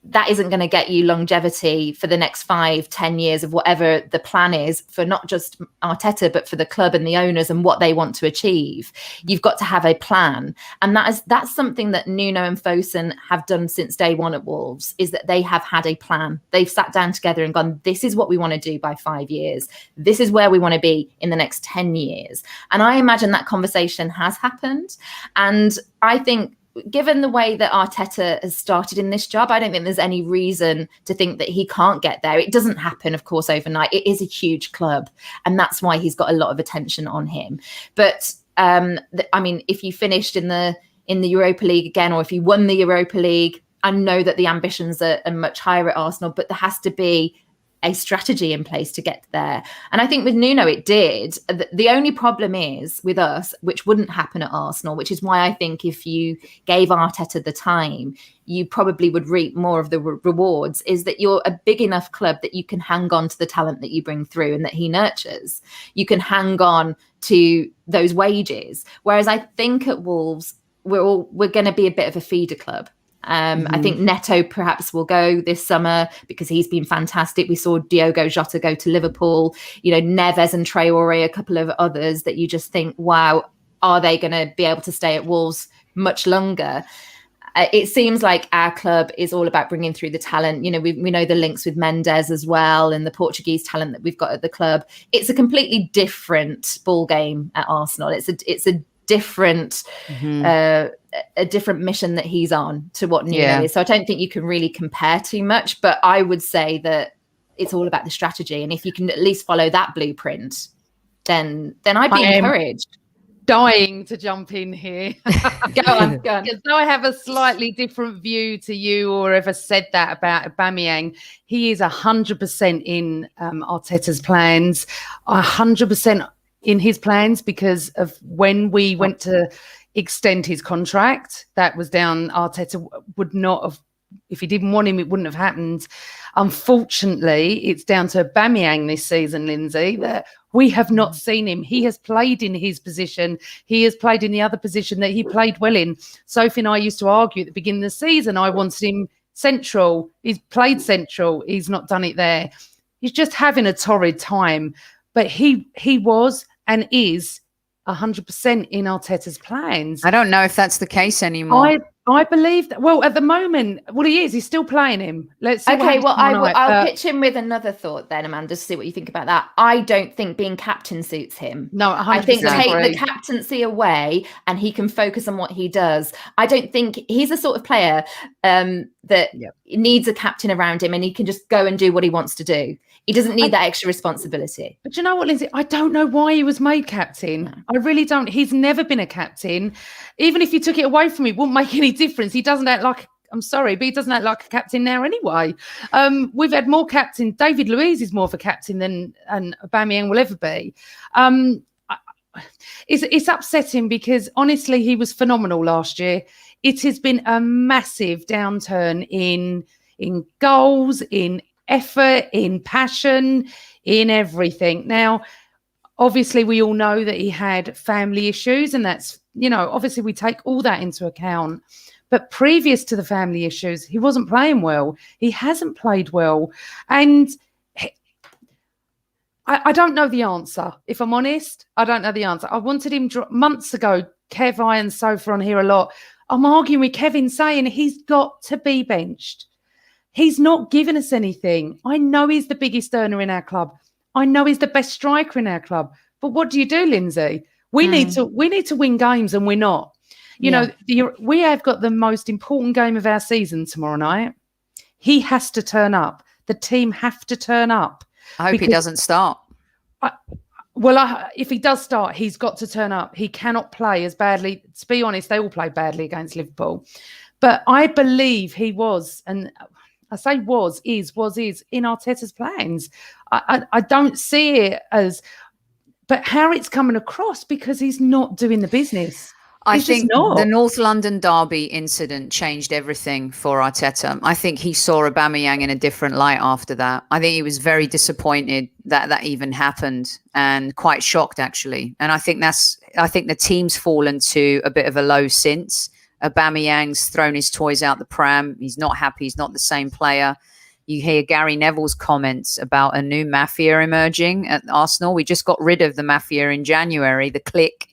that isn't going to get you longevity for the next 5-10 years of whatever the plan is for not just Arteta, but for the club and the owners and what they want to achieve. You've got to have a plan. And that's something that Nuno and Fosun have done since day one at Wolves, is that they have had a plan. They've sat down together and gone, this is what we want to do by 5 years. This is where we want to be in the next 10 years. And I imagine that conversation has happened. And I think, given the way that Arteta has started in this job, I don't think there's any reason to think that he can't get there. It doesn't happen, of course, overnight. It is a huge club, and that's why he's got a lot of attention on him. But if you finished in the Europa League again, or if you won the Europa League, I know that the ambitions are much higher at Arsenal, but there has to be a strategy in place to get there. And I think with Nuno, it did. The only problem is with us, which wouldn't happen at Arsenal, which is why I think if you gave Arteta the time, you probably would reap more of the rewards, is that you're a big enough club that you can hang on to the talent that you bring through and that he nurtures. You can hang on to those wages. Whereas I think at Wolves, we're going to be a bit of a feeder club. I think Neto perhaps will go this summer because he's been fantastic. We saw Diogo Jota go to Liverpool, Neves and Traore, a couple of others that you just think, wow, are they going to be able to stay at Wolves much longer? It seems like our club is all about bringing through the talent. We know the links with Mendes as well, and the Portuguese talent that we've got at the club. It's a completely different ball game at Arsenal. It's a different a different mission that he's on to what Nuno is. So I don't think you can really compare too much, but I would say that it's all about the strategy. And if you can at least follow that blueprint, then I'd be encouraged. Dying to jump in here. Go on. Because though I have a slightly different view to you, or ever said that about Aubameyang, he is 100% in Arteta's plans, 100% in his plans, because of when we went to extend his contract, that was down. Arteta would not have, if he didn't want him, it wouldn't have happened. Unfortunately, it's down to Aubameyang this season, Lynsey, that we have not seen him. He has played in his position. He has played in the other position that he played well in. Sophie and I used to argue at the beginning of the season. I wanted him central. He's played central. He's not done it there. He's just having a torrid time. But he was and is 100% in Arteta's plans. I don't know if that's the case anymore. I believe that. Well, at the moment, he is. He's still playing him. Let's see. Okay, well, I'll pitch in with another thought then, Amanda, to see what you think about that. I don't think being captain suits him. No, 100%. I think take the captaincy away and he can focus on what he does. I don't think he's a sort of player that needs a captain around him and he can just go and do what he wants to do. He doesn't need that extra responsibility. But you know what, Lynsey? I don't know why he was made captain. No. I really don't. He's never been a captain. Even if you took it away from him, it wouldn't make any difference. He doesn't act like, I'm sorry, but he doesn't act like a captain now anyway. We've had more captains. David Luiz is more of a captain than Aubameyang will ever be. It's upsetting because, honestly, he was phenomenal last year. It has been a massive downturn in goals, in effort, in passion, in everything. Now, obviously, we all know that he had family issues, and that's, obviously we take all that into account. But previous to the family issues, he wasn't playing well. He hasn't played well. And I don't know the answer. If I'm honest, I don't know the answer. I wanted him months ago. Kev, I and Sophie on here a lot. I'm arguing with Kevin saying he's got to be benched. He's not given us anything. I know he's the biggest earner in our club. I know he's the best striker in our club. But what do you do, Lynsey? We need to win games, and we're not. You know, we have got the most important game of our season tomorrow night. He has to turn up. The team have to turn up. I hope he doesn't start. If he does start, he's got to turn up. He cannot play as badly. To be honest, they all play badly against Liverpool. But I believe he was, and I say is in Arteta's plans. I don't see it as, but how it's coming across, because he's not doing the business. I think the North London derby incident changed everything for Arteta. I think he saw Aubameyang in a different light after that. I think he was very disappointed that even happened, and quite shocked, actually. And I think the team's fallen to a bit of a low since. Aubameyang's thrown his toys out the pram. He's not happy. He's not the same player. You hear Gary Neville's comments about a new mafia emerging at Arsenal. We just got rid of the mafia in January, the clique.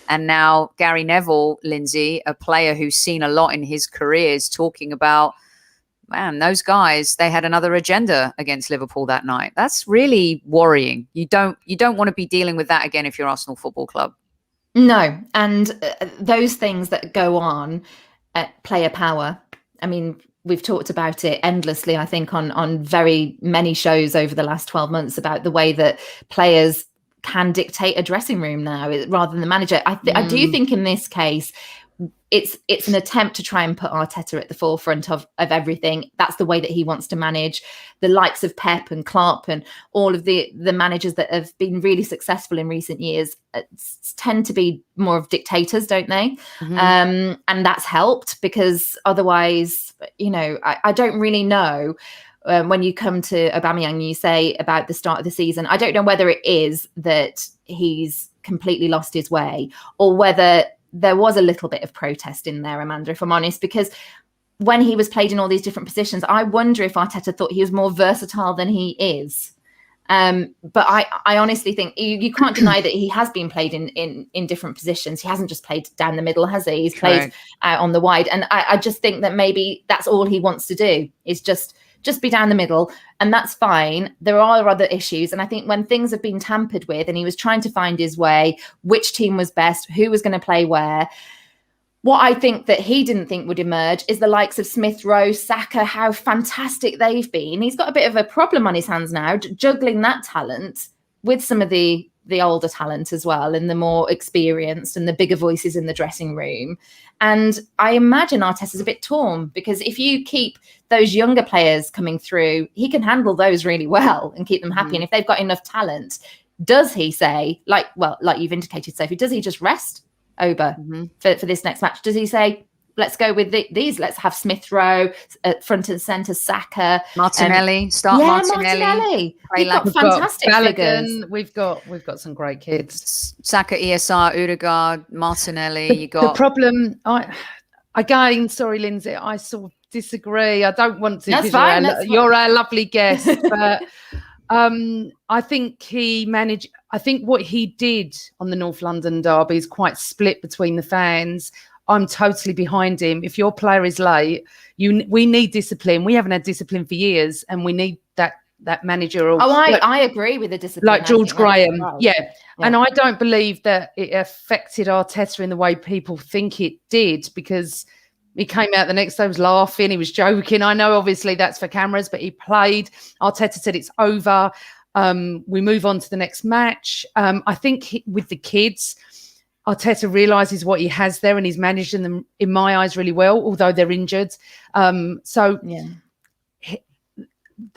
And now Gary Neville, Lynsey, a player who's seen a lot in his career, is talking about, man, those guys, they had another agenda against Liverpool that night. That's really worrying. You don't want to be dealing with that again if you're Arsenal Football Club. No. And those things that go on at player power, I mean, we've talked about it endlessly, I think, on very many shows over the last 12 months about the way that players can dictate a dressing room now rather than the manager. I do think in this case, it's an attempt to try and put Arteta at the forefront of everything. That's the way that he wants to manage. The likes of Pep and Klopp and all of the managers that have been really successful in recent years tend to be more of dictators, don't they? Mm-hmm. And that's helped, because otherwise, you know, I don't really know. When you come to Aubameyang, you say about the start of the season, I don't know whether it is that he's completely lost his way or whether there was a little bit of protest in there, Amanda, if I'm honest, because when he was played in all these different positions, I wonder if Arteta thought he was more versatile than he is. But I honestly think you can't deny that he has been played in different positions. He hasn't just played down the middle, has he? He's played out on the wide. And I just think that maybe that's all he wants to do, is just be down the middle, and that's fine. There are other issues, and I think when things have been tampered with and he was trying to find his way, which team was best, who was going to play where, what I think that he didn't think would emerge is the likes of Smith Rowe, Saka, how fantastic they've been. He's got a bit of a problem on his hands now, juggling that talent with some of the older talent as well, and the more experienced and the bigger voices in the dressing room. And I imagine Arteta's a bit torn, because if you keep those younger players coming through, he can handle those really well and keep them happy. And if they've got enough talent, does he say, like you've indicated, Sophie, does he just rest Oba for this next match? Does he say, let's go with these, let's have Smith Rowe at front and centre, Saka, Martinelli, Martinelli. We've got fantastic figures. We've got some great kids. Saka, ESR, Odegaard, Martinelli. You got the problem. Sorry, Lynsey, I sort of disagree. I don't want to. That's fine. You're our lovely guest, but I think he managed. I think what he did on the North London derby is quite split between the fans. I'm totally behind him. If your player is late, we need discipline. We haven't had discipline for years, and we need that managerial. I agree with the discipline. Like George Graham, yeah. And I don't believe that it affected Arteta in the way people think it did, because he came out the next day, was laughing, he was joking. I know, obviously, that's for cameras, but he played. Arteta said it's over. We move on to the next match. I think with the kids, Arteta realises what he has there, and he's managing them, in my eyes, really well, although they're injured.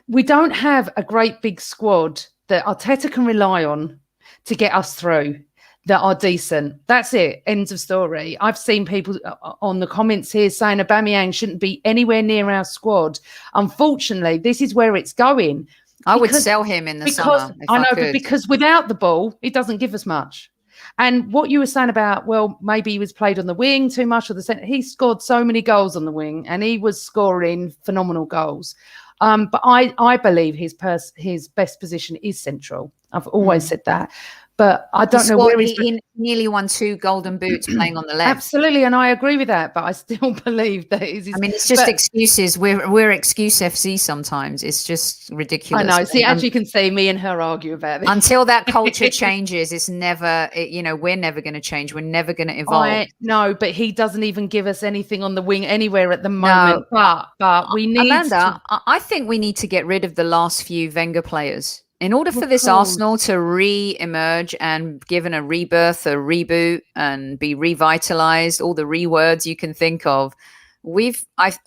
We don't have a great big squad that Arteta can rely on to get us through that are decent. That's it. End of story. I've seen people on the comments here saying Aubameyang shouldn't be anywhere near our squad. Unfortunately, this is where it's going. I would sell him in the summer. I know, but because without the ball, it doesn't give us much. And what you were saying about, well, maybe he was played on the wing too much, or the centre. He scored so many goals on the wing, and he was scoring phenomenal goals. But I believe his best position is central. I've always said that. But I don't know where he nearly won 2 golden boots playing on the left. Absolutely, and I agree with that. But I still believe that it's just excuses. We're excuse FC sometimes. It's just ridiculous. I know. See, as you can see, me and her argue about this. Until that culture changes, it's never. We're never going to change. We're never going to evolve. No, but he doesn't even give us anything on the wing anywhere at the moment. No, but we need. Amanda, I think we need to get rid of the last few Wenger players. In order for this Arsenal to re-emerge and given a rebirth, a reboot, and be revitalized, all the re-words you can think of, Lacazette's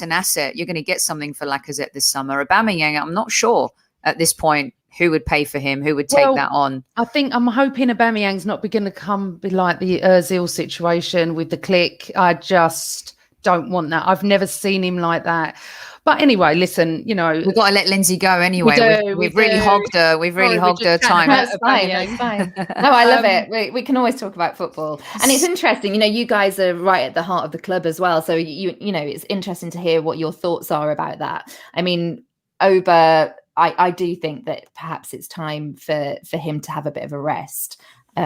an asset. You're going to get something for Lacazette this summer. Aubameyang, I'm not sure at this point who would pay for him, who would take that on. I'm hoping Aubameyang's not going to come be like the Ozil situation with the click. I just don't want that. I've never seen him like that. But anyway, listen, we've got to let Lynsey go anyway. We've really hogged her. We've really hogged her time. That's fine. No, I love it. We can always talk about football, and it's interesting. You guys are right at the heart of the club as well. So it's interesting to hear what your thoughts are about that. I mean, Oba, I do think that perhaps it's time for him to have a bit of a rest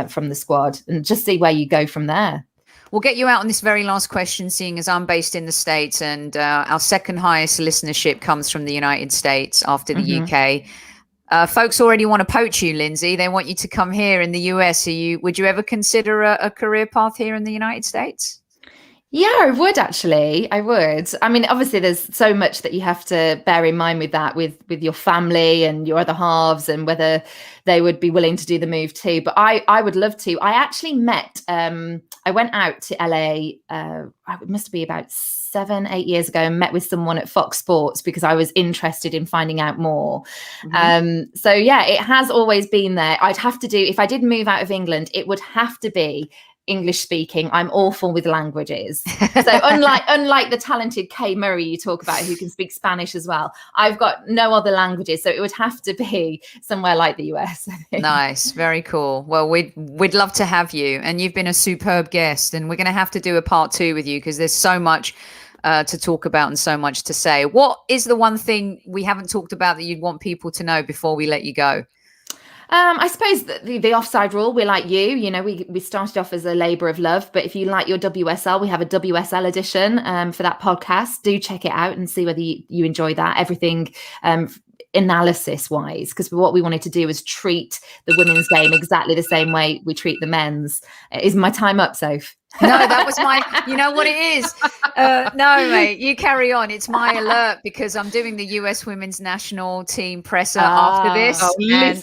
from the squad and just see where you go from there. We'll get you out on this very last question, seeing as I'm based in the States and our second highest listenership comes from the United States after the UK. Folks already want to poach you, Lynsey. They want you to come here in the US. Would you ever consider a career path here in the United States? Yeah, I would actually. I would. I mean, obviously, there's so much that you have to bear in mind with that, with your family and your other halves, and whether they would be willing to do the move too. But I would love to. I actually met. I went out to LA. It must be about 7-8 years ago, and met with someone at Fox Sports because I was interested in finding out more. So yeah, it has always been there. I'd have to do, if I did move out of England, it would have to be English speaking. I'm awful with languages. So unlike the talented Kay Murray you talk about, who can speak Spanish as well, I've got no other languages. So it would have to be somewhere like the US. I think. Nice. Very cool. Well, we'd love to have you, and you've been a superb guest, and we're going to have to do a part 2 with you because there's so much to talk about and so much to say. What is the one thing we haven't talked about that you'd want people to know before we let you go? I suppose the offside rule, we're like you, we started off as a labour of love, but if you like your WSL, we have a WSL edition for that podcast. Do check it out and see whether you enjoy that. Everything analysis wise, because what we wanted to do was treat the women's game exactly the same way we treat the men's. Is my time up, Soph? No, that was you know what it is? No, mate, you carry on. It's my alert because I'm doing the US women's national team presser after this. I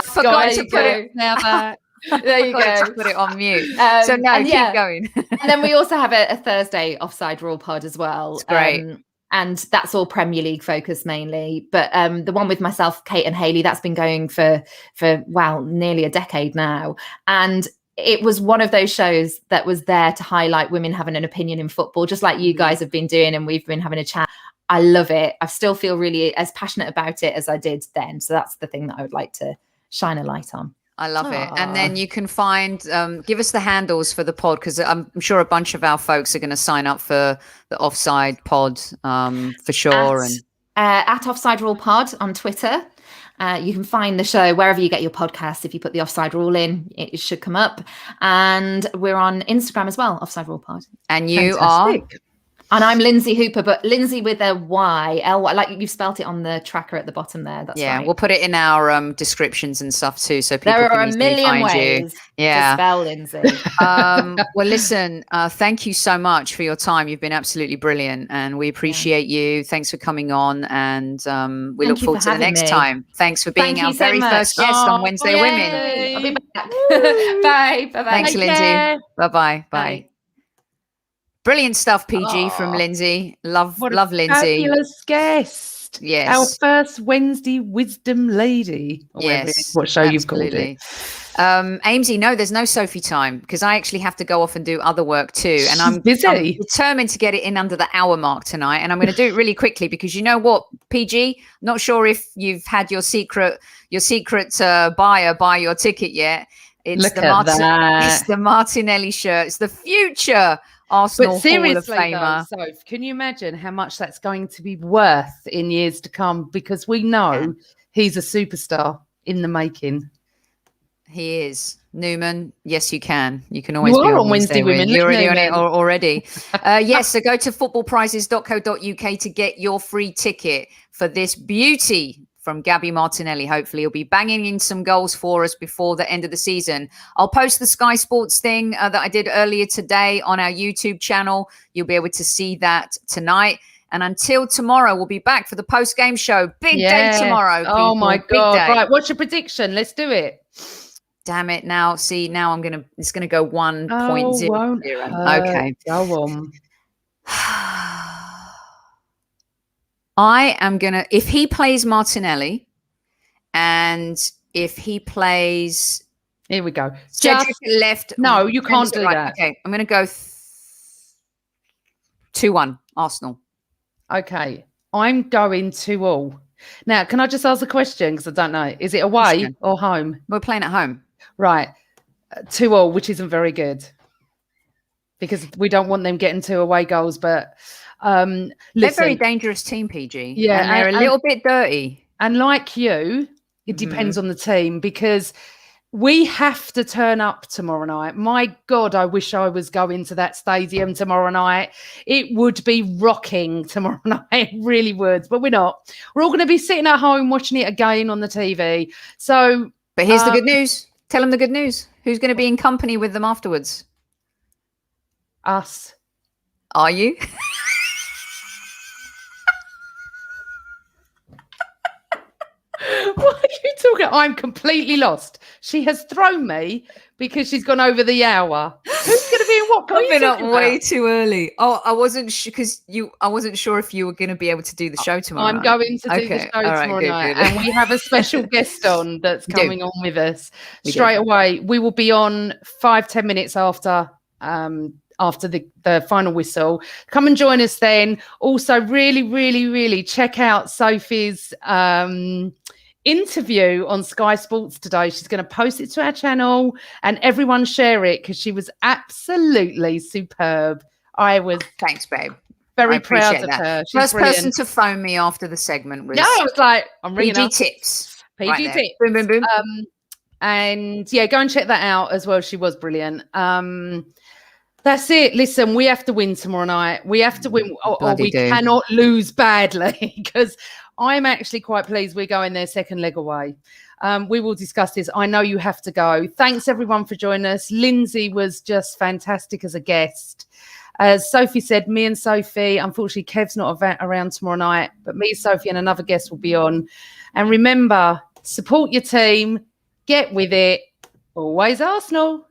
forgot to put it now that. There you go. To put it on mute. So no, keep going. And then we also have a Thursday offside rule pod as well. It's great. And that's all Premier League focused mainly. But the one with myself, Kate and Hayley, that's been going for nearly a decade now. And it was one of those shows that was there to highlight women having an opinion in football, just like you guys have been doing, and we've been having a chat. I love it. I still feel really as passionate about it as I did then. So that's the thing that I would like to shine a light on. I love it. And then you can find, give us the handles for the pod, because I'm sure a bunch of our folks are going to sign up for the Offside pod for sure. At Offside Rule Pod on Twitter. You can find the show wherever you get your podcasts. If you put the Offside Rule in, it should come up. And we're on Instagram as well, Offside Rule Pod. And you are? And I'm Lynsey Hooper, but Lynsey with a Y, L-Y, like you've spelt it on the tracker at the bottom there. That's right. We'll put it in our descriptions and stuff too, so people there can are a million ways to spell Lynsey. Well, listen, thank you so much for your time. You've been absolutely brilliant, and we appreciate you. Thanks for coming on, and we look forward to the next time. Thanks for being our very first guest on Wednesday Women. I'll be back. Bye. Thanks, Lynsey. Bye. Brilliant stuff, PG, from Lynsey. Love Lynsey. Fabulous guest. Yes. Our first Wednesday wisdom lady. Yes. What show you've called it. Amesy, no, there's no Sophie time because I actually have to go off and do other work too. And I'm determined to get it in under the hour mark tonight. And I'm going to do it really quickly because you know what, PG, not sure if you've had your secret buyer buy your ticket yet. It's the Martinelli shirt. It's the future Arsenal but seriously, Hall of Famer. Soph, can you imagine how much that's going to be worth in years to come? Because we know he's a superstar in the making. He is. Newman, yes, you can. You can always be on Wednesday Women. You're already on it already. Yes, so go to footballprizes.co.uk to get your free ticket for this beauty from Gabby Martinelli. Hopefully he'll be banging in some goals for us before the end of the season. I'll post the Sky Sports thing that I did earlier today on our YouTube channel. You'll be able to see that tonight. And until tomorrow, we'll be back for the post-game show. Big day tomorrow, people. Oh, my God. Right, what's your prediction? Let's do it. Damn it. Now, it's going to go 1.0. Okay. Go on. I am going to, if he plays Martinelli and if he plays. Here we go. Cedric left. No, you can't do that. Okay. I'm going to go 2-1 Arsenal. Okay. I'm going 2-2. Now, can I just ask a question? Because I don't know. Is it away or home? We're playing at home. Right. 2-2, which isn't very good. Because we don't want them getting 2 away goals. But listen, they're a very dangerous team, PG. Yeah. And they're a little bit dirty. And like you, it depends on the team. Because we have to turn up tomorrow night. My God, I wish I was going to that stadium tomorrow night. It would be rocking tomorrow night. It really would. But we're not. We're all going to be sitting at home watching it again on the TV. So, but here's the good news. Tell them the good news. Who's going to be in company with them afterwards? Us. Are you? What are you talking? I'm completely lost. She has thrown me because she's gone over the hour. Who's going to be in what? I've been up way too early. Oh, I wasn't because I wasn't sure if you were going to be able to do the show tomorrow. I'm going to do the show tomorrow night, and we have a special guest on that's coming on with us straight away. We will be on 5-10 minutes after the final whistle. Come and join us then. Also, really, really, really check out Sophie's interview on Sky Sports today. She's going to post it to our channel and everyone share it because she was absolutely superb. Thanks, babe. Very proud of her. She's first brilliant. person to phone me after the segment was. Yeah, I was like, I'm ringing PG up. tips. PG right tips. Boom, boom, boom. And yeah, go and check that out as well. She was brilliant. That's it. Listen, we have to win tomorrow night. We have to win, or we cannot lose badly because I'm actually quite pleased we're going their second leg away. We will discuss this. I know you have to go. Thanks, everyone, for joining us. Lynsey was just fantastic as a guest. As Sophie said, me and Sophie, unfortunately, Kev's not around tomorrow night, but me, Sophie, and another guest will be on. And remember, support your team, get with it. Always Arsenal.